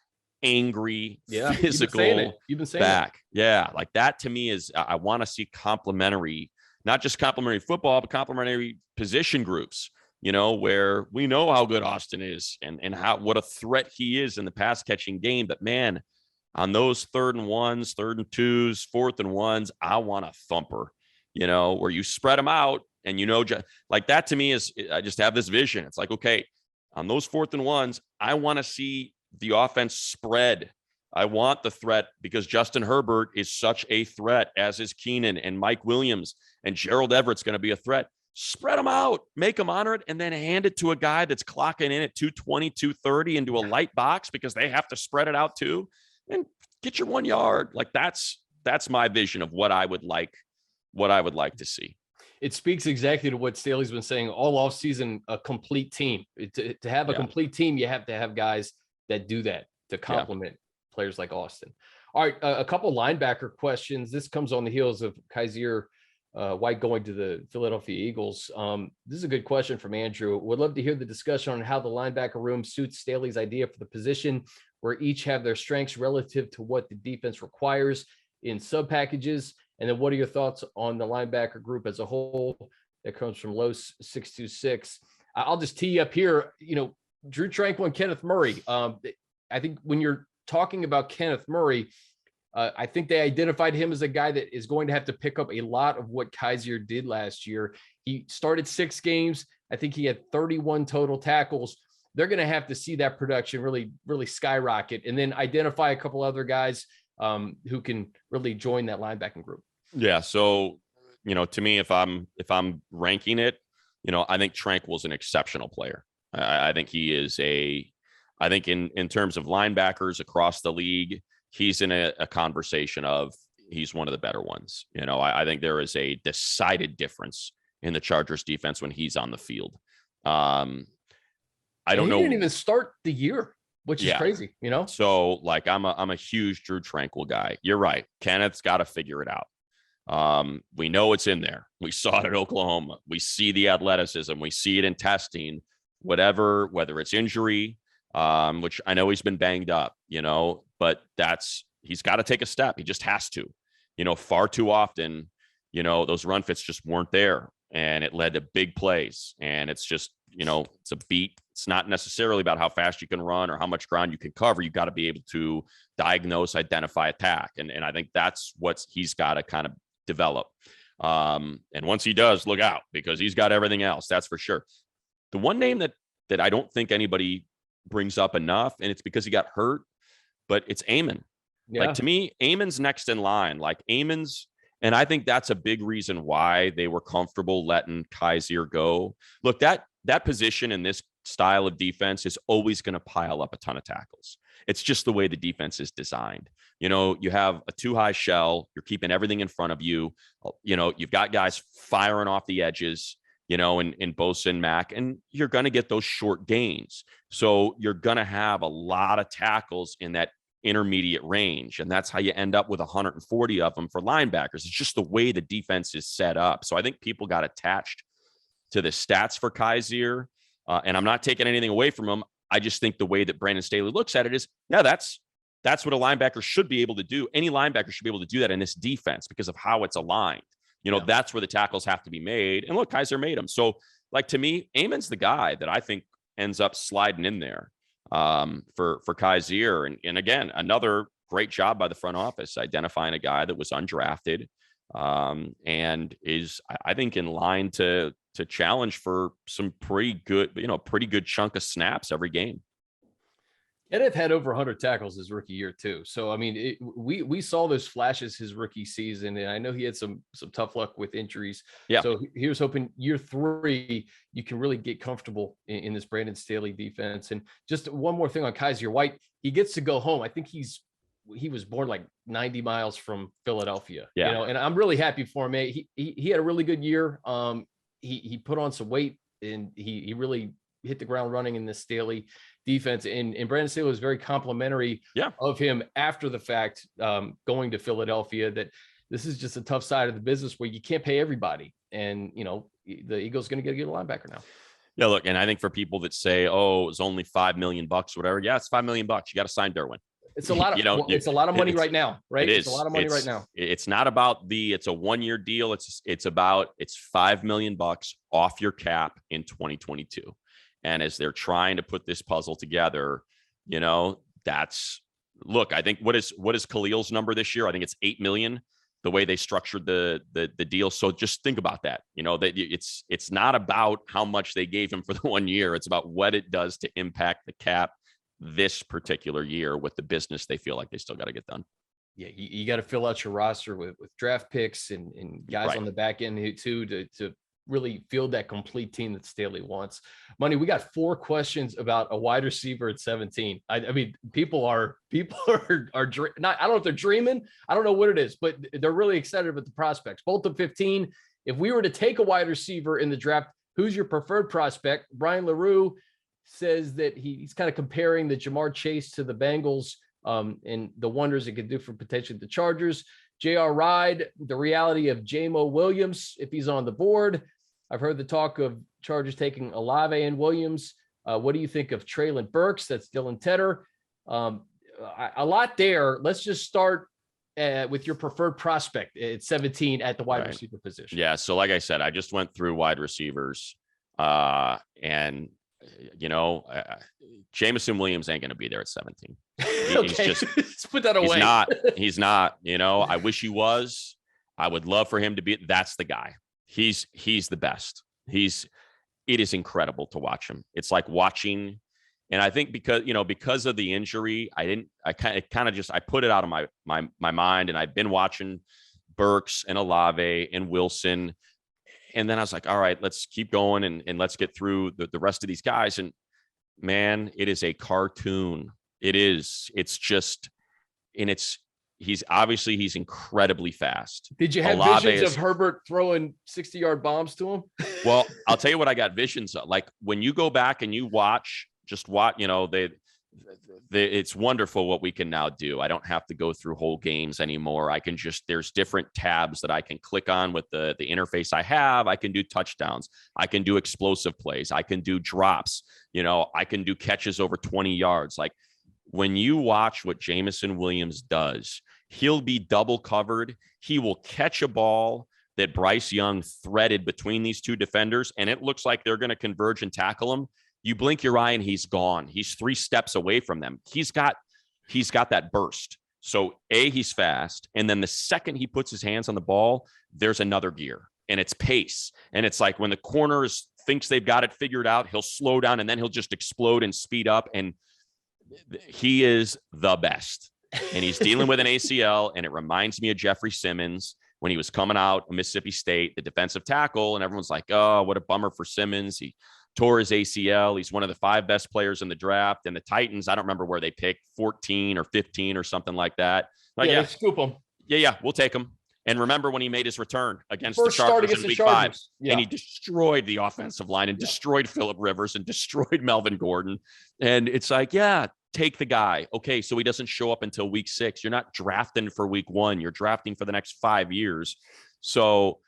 angry, physical you've been saying back. Yeah. Like that to me is, I want to see complementary, not just complementary football, but complementary position groups, where we know how good Austin is and what a threat he is in the pass catching game. But man, on those 3rd and 1s, 3rd and 2s, 4th and 1s, I want a thumper, where you spread them out and, like that to me is, I just have this vision. It's like, okay, on those 4th and 1s, I want to see the offense spread. I want the threat because Justin Herbert is such a threat, as is Keenan and Mike Williams, and Gerald Everett's going to be a threat. Spread them out, make them honor it, and then hand it to a guy that's clocking in at 220, 230 into a light box because they have to spread it out too, and get your 1 yard. Like that's my vision of what I would like to see. It speaks exactly to what Staley's been saying all offseason, a complete team. To have a complete team, you have to have guys that do that to complement players like Austin. All right, a couple linebacker questions. This comes on the heels of Kaiser White going to the Philadelphia Eagles. This is a good question from Andrew. Would love to hear the discussion on how the linebacker room suits Staley's idea for the position. where each have their strengths relative to what the defense requires in sub packages. And then what are your thoughts on the linebacker group as a whole? That comes from Los 626. I'll just tee up here, Drew Tranquill and Kenneth Murray. I think when you're talking about Kenneth Murray, I think they identified him as a guy that is going to have to pick up a lot of what Kaiser did last year. He started 6 games. I think he had 31 total tackles. They're going to have to see that production really, really skyrocket, and then identify a couple other guys who can really join that linebacking group. Yeah. So, to me, if I'm ranking it, I think Tranquill's an exceptional player. I think he is I think in terms of linebackers across the league, he's in a conversation of he's one of the better ones. I think there is a decided difference in the Chargers defense when he's on the field. I don't know. He didn't even start the year, which is crazy, So like, I'm a huge Drew Tranquill guy. You're right. Kenneth's got to figure it out. We know it's in there. We saw it at Oklahoma. We see the athleticism. We see it in testing, whether it's injury, which I know he's been banged up, but he's got to take a step. He just has to, far too often, those run fits just weren't there, and it led to big plays. And it's just, it's a beat. It's not necessarily about how fast you can run or how much ground you can cover. You got to be able to diagnose, identify, attack. And I think that's what he's got to kind of develop. And once he does, look out, because he's got everything else. That's for sure. The one name that I don't think anybody brings up enough, and it's because he got hurt, but it's Amon. Yeah. Like, to me, Amon's next in line. Like, Amon's, and I think that's a big reason why they were comfortable letting Kaiser go. Look, that position in this style of defense is always going to pile up a ton of tackles. It's just the way the defense is designed. You have a too high shell. You're keeping everything in front of you. You've got guys firing off the edges, in Bosa and Mack, and you're going to get those short gains. So you're going to have a lot of tackles in that intermediate range. And that's how you end up with 140 of them for linebackers. It's just the way the defense is set up. So I think people got attached to the stats for Kaiser. And I'm not taking anything away from him. I just think the way that Brandon Staley looks at it is, that's what a linebacker should be able to do. Any linebacker should be able to do that in this defense because of how it's aligned. That's where the tackles have to be made. And look, Kaiser made them. So, like, to me, Amon's the guy that I think ends up sliding in there for Kaiser. And again, another great job by the front office, identifying a guy that was undrafted and is, I think, in line to challenge for some pretty good chunk of snaps every game. Kenneth had over 100 tackles his rookie year too. So, I mean, we saw those flashes his rookie season, and I know he had some tough luck with injuries. Yeah. So he was hoping year 3, you can really get comfortable in this Brandon Staley defense. And just one more thing on Kaiser White, he gets to go home. I think he was born like 90 miles from Philadelphia, and I'm really happy for him. He had a really good year. He put on some weight, and he really hit the ground running in this Staley defense. And Brandon Staley was very complimentary of him after the fact, going to Philadelphia, that this is just a tough side of the business where you can't pay everybody. And, the Eagles going to get a good linebacker now. Yeah, look, and I think for people that say, it was only $5 million, whatever. Yeah, it's $5 million. You got to sign Derwen. It's a lot of, it's a lot of money right now, right? It's a lot of money right now. It's not about it's a 1-year deal. It's $5 million off your cap in 2022. And as they're trying to put this puzzle together, I think what is Khalil's number this year? I think it's 8 million, the way they structured the deal. So just think about that. That it's not about how much they gave him for the 1 year. It's about what it does to impact the cap this particular year with the business they feel like they still got to get done. Yeah, you got to fill out your roster with draft picks and guys on the back end too to really field that complete team that Staley wants. Money, we got 4 questions about a wide receiver at 17. I mean, people are not, I don't know if they're dreaming. I don't know what it is, but they're really excited about the prospects. Both of 15. If we were to take a wide receiver in the draft, who's your preferred prospect? Brian LaRue says that he's kind of comparing the Jamar Chase to the Bengals and the wonders it could do for potentially the Chargers. J.R. Ride, the reality of Jamison Williams, if he's on the board. I've heard the talk of Chargers taking Olave and Williams. What do you think of Treylon Burks? That's Dylan Tedder. A lot there. Let's just start with your preferred prospect at 17 at the wide receiver position. Yeah. So like I said, I just went through wide receivers and Jamison Williams ain't going to be there at 17. Okay. He's just, let's put that away. He's not, I wish he was. I would love for him to be. That's the guy. He's the best. It is incredible to watch him. It's like watching. And I think because of the injury, I put it out of my mind, and I've been watching Burks and Olave and Wilson. And then I was like, all right, let's keep going and let's get through the rest of these guys. And man, it is a cartoon. It is. It's just, and he's incredibly fast. Did you have visions of Herbert throwing 60-yard bombs to him? Well, I'll tell you what I got visions of. Like when you go back and you watch, it's wonderful what we can now do. I don't have to go through whole games anymore. I can there's different tabs that I can click on with the interface I have. I can do touchdowns. I can do explosive plays. I can do drops. I can do catches over 20 yards. Like when you watch what Jamison Williams does, he'll be double covered. He will catch a ball that Bryce Young threaded between these two defenders, and it looks like they're going to converge and tackle him. You blink your eye and he's gone. He's 3 steps away from them. He's got that burst. So he's fast. And then the second he puts his hands on the ball, there's another gear, and it's pace. And it's like when the corners thinks they've got it figured out, he'll slow down and then he'll just explode and speed up. And he is the best. And he's dealing with an ACL. And it reminds me of Jeffrey Simmons when he was coming out of Mississippi State, the defensive tackle. And everyone's like, oh, what a bummer for Simmons. He tore his ACL. He's one of the 5 best players in the draft. And the Titans, I don't remember where they picked 14 or 15 or something like that. Like, yeah, scoop him. Yeah, we'll take him. And remember when he made his return against the Chargers in week 5, and he destroyed the offensive line and destroyed Phillip Rivers and destroyed Melvin Gordon. And it's like, yeah, take the guy. Okay, so he doesn't show up until week 6. You're not drafting for week 1. You're drafting for the next 5 years. So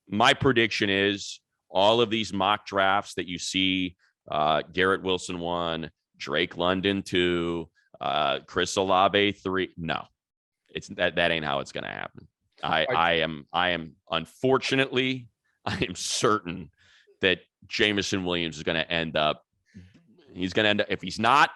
my prediction is all of these mock drafts that you see, Garrett Wilson 1, Drake London 2, Chris Olave 3. No, it's that ain't how it's going to happen. I am unfortunately, I am certain that Jamison Williams is going to end up. He's going to end up. If he's not,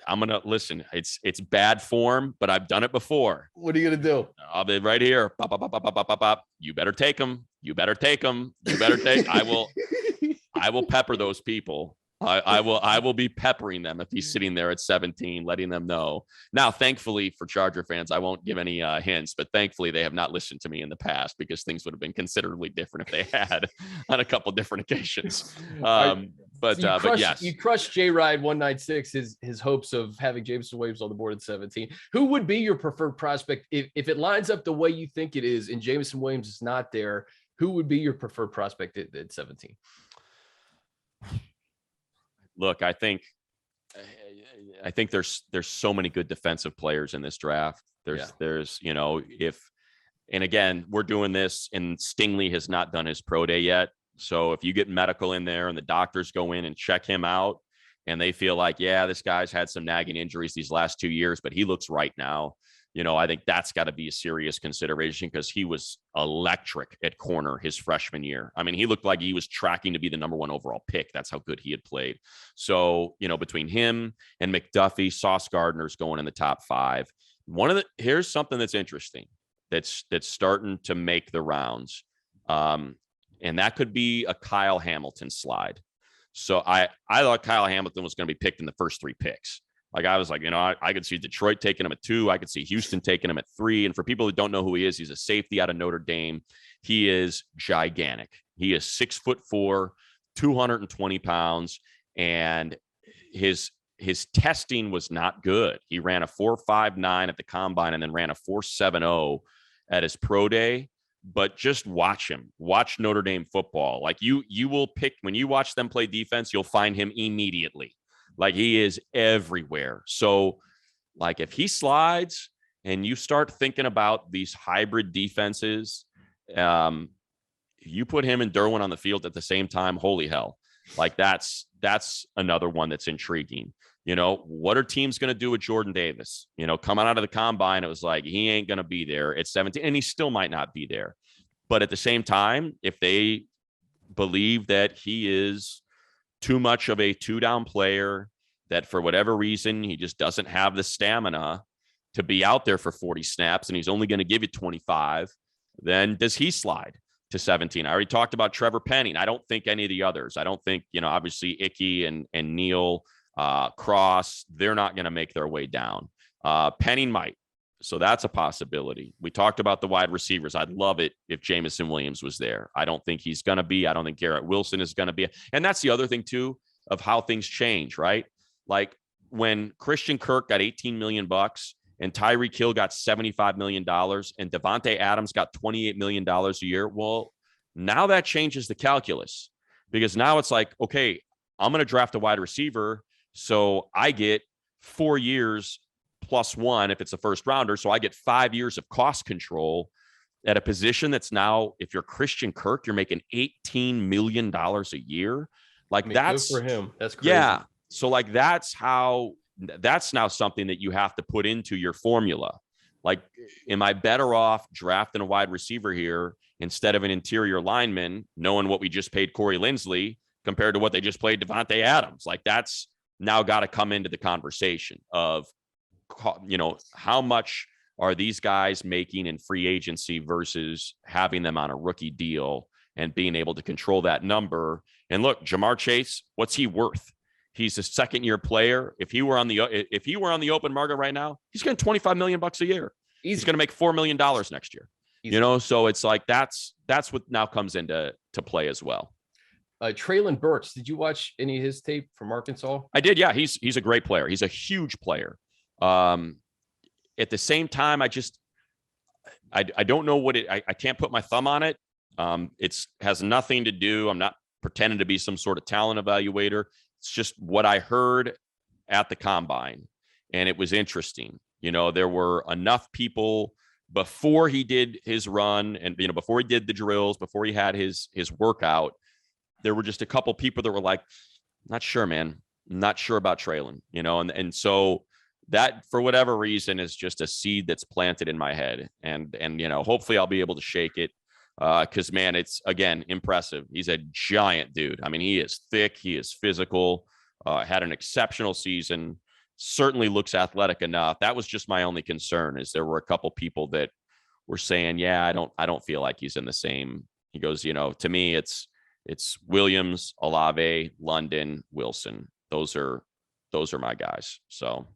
I'm going to listen. It's bad form, but I've done it before. What are you going to do? I'll be right here. Pop, pop, pop, pop, pop, pop, pop. You better take him. You better take him. You better take. I will pepper those people. I will be peppering them if he's sitting there at 17, letting them know. Now, thankfully for Charger fans, I won't give any hints, but thankfully they have not listened to me in the past because things would have been considerably different if they had on a couple different occasions. But yes, you crushed J-Ride 196 his hopes of having Jamison Williams on the board at 17. Who would be your preferred prospect if it lines up the way you think it is and Jamison Williams is not there? Who would be your preferred prospect at 17? Look, I think there's so many good defensive players in this draft. There's and again, we're doing this and Stingley has not done his pro day yet. So if you get medical in there and the doctors go in and check him out and they feel like, yeah, this guy's had some nagging injuries these last 2 years, but he looks right now. I think that's got to be a serious consideration because he was electric at corner his freshman year. I mean, he looked like he was tracking to be the number 1 overall pick. That's how good he had played. So, between him and McDuffie, Sauce Gardner's going in the top 5. Here's something that's interesting that's starting to make the rounds. And that could be a Kyle Hamilton slide. So I thought Kyle Hamilton was going to be picked in the first 3 picks. Like I was like, I could see Detroit taking him at 2. I could see Houston taking him at 3. And for people who don't know who he is, he's a safety out of Notre Dame. He is gigantic. He is 6'4", 220 pounds. And his testing was not good. He ran a 4.59 at the combine and then ran a 4.70 at his pro day. But just watch Notre Dame football. Like you will pick, when you watch them play defense, you'll find him immediately. Like he is everywhere. So like if he slides and you start thinking about these hybrid defenses, you put him and Derwen on the field at the same time, holy hell. Like that's another one that's intriguing. You know, what are teams going to do with Jordan Davis? You know, coming out of the combine, it was like, he ain't going to be there at 17, and he still might not be there. But at the same time, if they believe that he is too much of a 2-down player, that for whatever reason, he just doesn't have the stamina to be out there for 40 snaps, and he's only going to give you 25, then does he slide to 17? I already talked about Trevor Penning. I don't think any of the others. I don't think, you know, obviously Icky and Neal, Cross, they're not going to make their way down. Penning might. So that's a possibility. We talked about the wide receivers. I'd love it if Jamison Williams was there. I don't think he's going to be. I don't think Garrett Wilson is going to be. And that's the other thing, too, of how things change, right? Like when Christian Kirk got $18 million and Tyreek Hill got $75 million and Devontae Adams got $28 million a year. Well, now that changes the calculus, because now it's like, okay, I'm going to draft a wide receiver. So I get 4 years plus 1 if it's a first rounder. So I get 5 years of cost control at a position that's now, if you're Christian Kirk, you're making $18 million a year. Like, that's good for him. That's crazy. Yeah. So like, that's now something that you have to put into your formula. Like, am I better off drafting a wide receiver here instead of an interior lineman, knowing what we just paid Corey Linsley compared to what they just played Devontae Adams? Like, that's now got to come into the conversation of, you know, how much are these guys making in free agency versus having them on a rookie deal and being able to control that number. And look, Jamar Chase, what's he worth? He's a second-year player. If he were on the open market right now, he's getting $25 million a year. He's going to make $4 million next year. You know, so it's like, that's what now comes into play as well. Treylon Burks, did you watch any of his tape from Arkansas? I did. Yeah, he's a great player. He's a huge player. At the same time, I don't know what I can't put my thumb on it. It's has nothing to do. I'm not pretending to be some sort of talent evaluator. It's just what I heard at the combine, and it was interesting. You know, there were enough people before he did his run, and you know, before he did the drills, before he had his workout, there were just a couple people that were like, "Not sure, man. Not sure about Treylon." You know, and so that, for whatever reason, is just a seed that's planted in my head, and you know, hopefully I'll be able to shake it. Because, man, it's, again, impressive. He's a giant dude. I mean, he is thick. He is physical. Had an exceptional season. Certainly looks athletic enough. That was just my only concern, is there were a couple people that were saying, yeah, I don't feel like he's in the same. He goes, you know, to me, it's Williams, Olave, London, Wilson. Those are my guys. So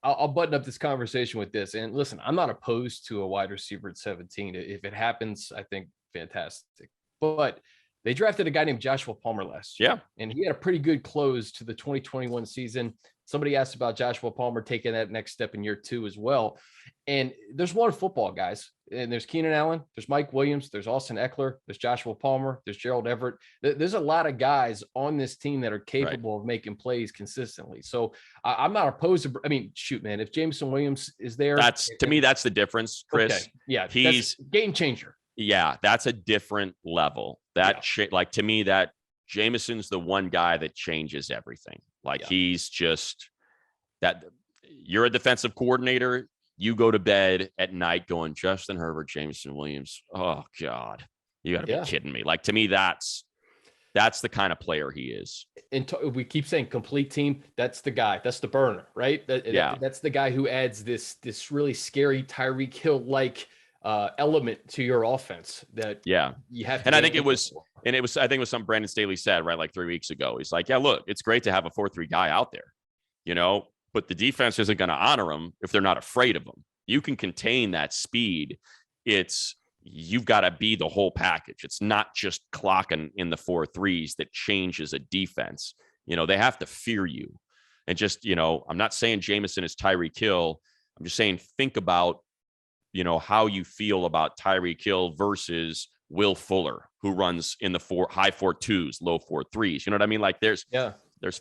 I'll button up this conversation with this. And listen, I'm not opposed to a wide receiver at 17. If it happens, I think fantastic. But they drafted a guy named Joshua Palmer last year. Yeah. And he had a pretty good close to the 2021 season. Somebody asked about Joshua Palmer taking that next step in year 2 as well. And there's one football, guys. And there's Keenan Allen, there's Mike Williams, there's Austin Eckler, there's Joshua Palmer, there's Gerald Everett. There's a lot of guys on this team that are capable of making plays consistently. So I'm not opposed to, I mean, shoot, man, if Jamison Williams is there. To me, that's the difference, Chris. Okay. Yeah. He's game changer. Yeah. That's a different level. Like, to me, that Jamison's the one guy that changes everything. Like, he's just that. You're a defensive coordinator. You go to bed at night going, Justin Herbert, Jamison Williams. Oh God, you got to be kidding me. Like, to me, that's the kind of player he is. And we keep saying complete team. That's the guy. That's the burner, right? That's the guy who adds this really scary Tyreek Hill like element to your offense that you have to. And I think it was something Brandon Staley said, right, like 3 weeks ago. He's like, yeah, look, it's great to have a 4-3 guy out there, you know, but the defense isn't going to honor him if they're not afraid of him. You can contain that speed. You've got to be the whole package. It's not just clocking in the 4-3s that changes a defense. You know, they have to fear you. And just, you know, I'm not saying Jamison is Tyreek Hill. I'm just saying, think about, you know, how you feel about Tyreek Hill versus Will Fuller, who runs in the high 4.2s, low 4.3s. You know what I mean? Like, there's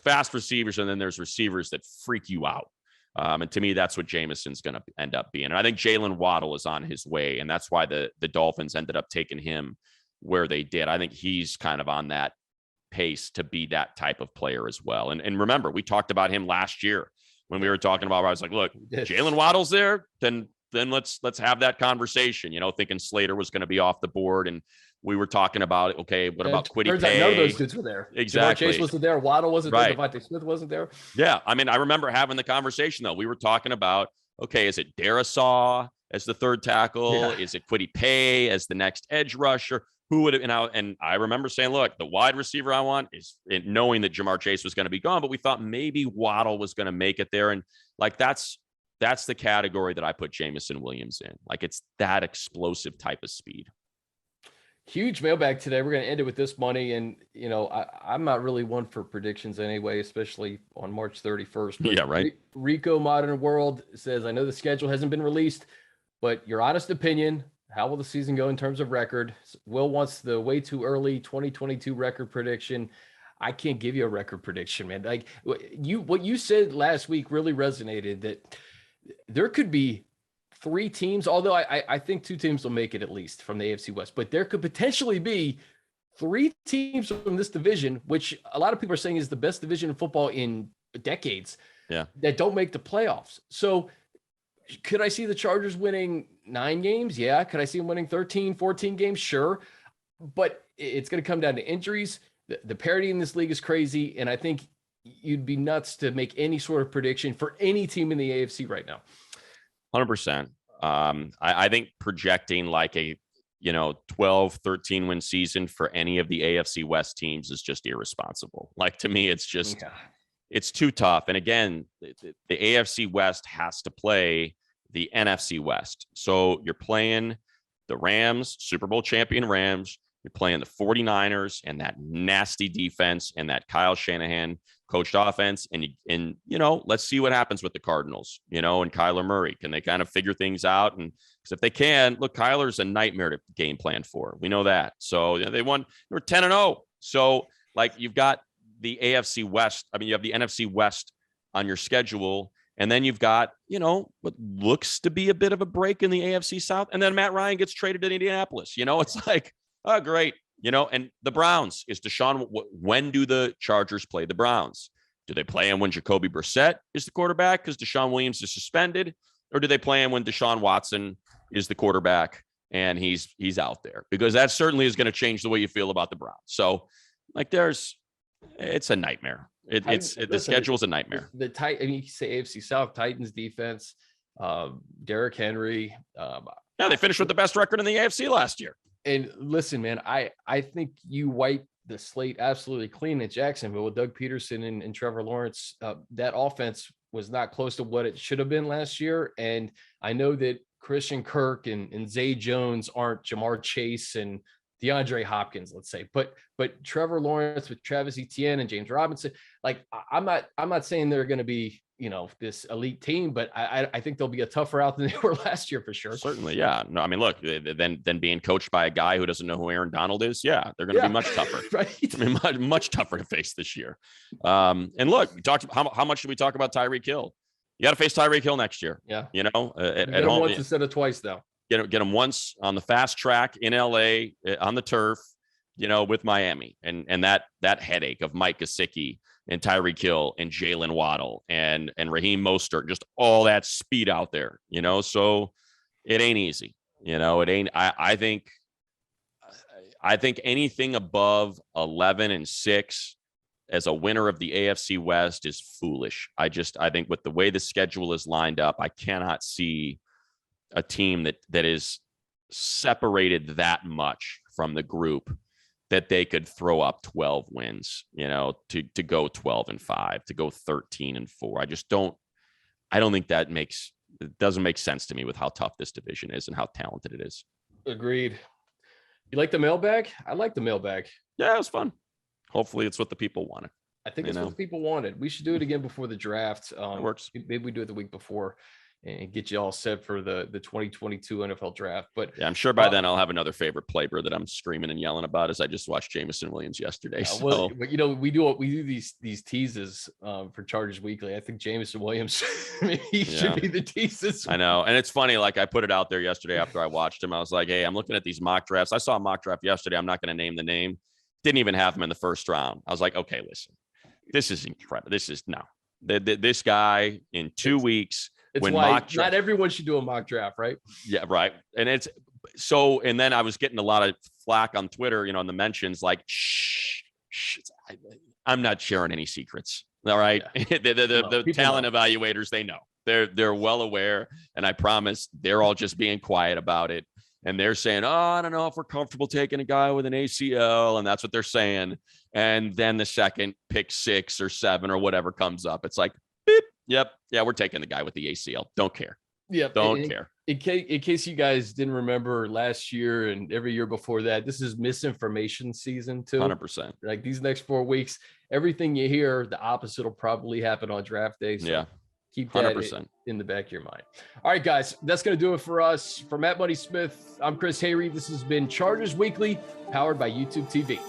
fast receivers, and then there's receivers that freak you out. And to me, that's what Jamison's going to end up being. And I think Jalen Waddle is on his way, and that's why the Dolphins ended up taking him where they did. I think he's kind of on that pace to be that type of player as well. And remember, we talked about him last year when we were talking about, I was like, look, Jalen Waddle's there, then let's have that conversation, thinking Slater was going to be off the board. And we were talking about, okay, what about Kwity Paye? None of those dudes were there. Exactly. Jamar Chase wasn't there. Waddle wasn't there. Devontae Smith wasn't there. Yeah. I mean, I remember having the conversation, though. We were talking about, okay, is it Darisaw as the third tackle? Yeah. Is it Kwity Paye as the next edge rusher? Who would have, and I remember saying, look, the wide receiver I want is, knowing that Jamar Chase was going to be gone, but we thought maybe Waddle was going to make it there. And like, that's the category that I put Jamison Williams in. Like, it's that explosive type of speed. Huge mailbag today. We're going to end it with this money. And, I'm not really one for predictions anyway, especially on March 31st. But yeah, right. Rico Modern World says, I know the schedule hasn't been released, but your honest opinion, how will the season go in terms of record? Will wants the way too early 2022 record prediction. I can't give you a record prediction, man. Like what you said last week really resonated, that there could be 3 teams, although I think 2 teams will make it at least from the AFC West, but there could potentially be 3 teams from this division, which a lot of people are saying is the best division in football in decades, that don't make the playoffs. So could I see the Chargers winning 9 games? Yeah. Could I see them winning 13, 14 games? Sure. But it's going to come down to injuries. The parity in this league is crazy. And I think you'd be nuts to make any sort of prediction for any team in the AFC right now. 100%. I think projecting like a 12, 13 win season for any of the AFC West teams is just irresponsible. Like, to me, it's just it's too tough. And again, the AFC West has to play the NFC West. So you're playing the Rams, Super Bowl champion Rams. You're playing the 49ers and that nasty defense and that Kyle Shanahan coached offense. And let's see what happens with the Cardinals, and Kyler Murray. Can they kind of figure things out? And because if they can, look, Kyler's a nightmare to game plan for. We know that. So they were 10-0. So like, you've got the AFC West. I mean, you have the NFC West on your schedule. And then you've got, what looks to be a bit of a break in the AFC South. And then Matt Ryan gets traded to Indianapolis. It's like, oh, great. And the Browns is Deshaun. When do the Chargers play the Browns? Do they play him when Jacoby Brissett is the quarterback because Deshaun Williams is suspended? Or do they play him when Deshaun Watson is the quarterback and he's out there? Because that certainly is going to change the way you feel about the Browns. So like, it's a nightmare. The schedule is a nightmare. You can say AFC South, Titans defense, Derrick Henry. They finished with the best record in the AFC last year. And listen, man, I think you wipe the slate absolutely clean at Jacksonville with Doug Peterson and Trevor Lawrence. That offense was not close to what it should have been last year. And I know that Christian Kirk and Zay Jones aren't Jamar Chase and DeAndre Hopkins, let's say, but Trevor Lawrence with Travis Etienne and James Robinson, like, I'm not saying they're going to be, this elite team, but I think they'll be a tougher out than they were last year for sure. Certainly. Yeah. No, I mean, look, then being coached by a guy who doesn't know who Aaron Donald is. Yeah. They're going to be much tougher. Right. I mean, much tougher to face this year. And look, we talked, how much did we talk about Tyreek Hill? You got to face Tyreek Hill next year. Yeah. At home once instead of twice though. Get him once on the fast track in LA on the turf, with Miami and that headache of Mike Gesicki and Tyreek Hill and Jalen Waddle and Raheem Mostert, just all that speed out there, so it ain't easy, it ain't, I think anything above 11-6 as a winner of the AFC West is foolish. I think with the way the schedule is lined up, I cannot see a team that is separated that much from the group that they could throw up 12 wins, to go 12-5, to go 13-4. I don't think it doesn't make sense to me with how tough this division is and how talented it is. Agreed. You like the mailbag? I like the mailbag. Yeah, it was fun. Hopefully it's what the people wanted. I think it's what the people wanted. We should do it again before the draft. It works. Maybe we do it the week before and get you all set for the 2022 NFL draft. But yeah, I'm sure by then I'll have another favorite player that I'm screaming and yelling about, as I just watched Jamison Williams yesterday. Well, but we do these teases for Chargers Weekly. I think Jamison Williams should be the teases. I know. And it's funny, like, I put it out there yesterday after I watched him. I was like, hey, I'm looking at these mock drafts. I saw a mock draft yesterday. I'm not going to name the name. Didn't even have him in the first round. I was like, okay, listen, this is incredible. This is no, this guy in 2 weeks. It's when why not everyone should do a mock draft, right? Yeah, right. And it's so, and then I was getting a lot of flack on Twitter, in the mentions, like, shh, I'm not sharing any secrets. All right. Yeah. the talent evaluators, they know. They're well aware. And I promise they're all just being quiet about it. And they're saying, oh, I don't know if we're comfortable taking a guy with an ACL. And that's what they're saying. And then the second pick 6 or 7 or whatever comes up, it's like, beep, yep. Yeah, we're taking the guy with the ACL. Don't care. Yep. Don't care. In case you guys didn't remember last year and every year before that, this is misinformation season too. 100%. Like these next 4 weeks, everything you hear, the opposite will probably happen on draft day. So yeah. Keep that 100%. In the back of your mind. All right, guys, that's going to do it for us. For Matt Money Smith, I'm Chris Hayre. This has been Chargers Weekly, powered by YouTube TV.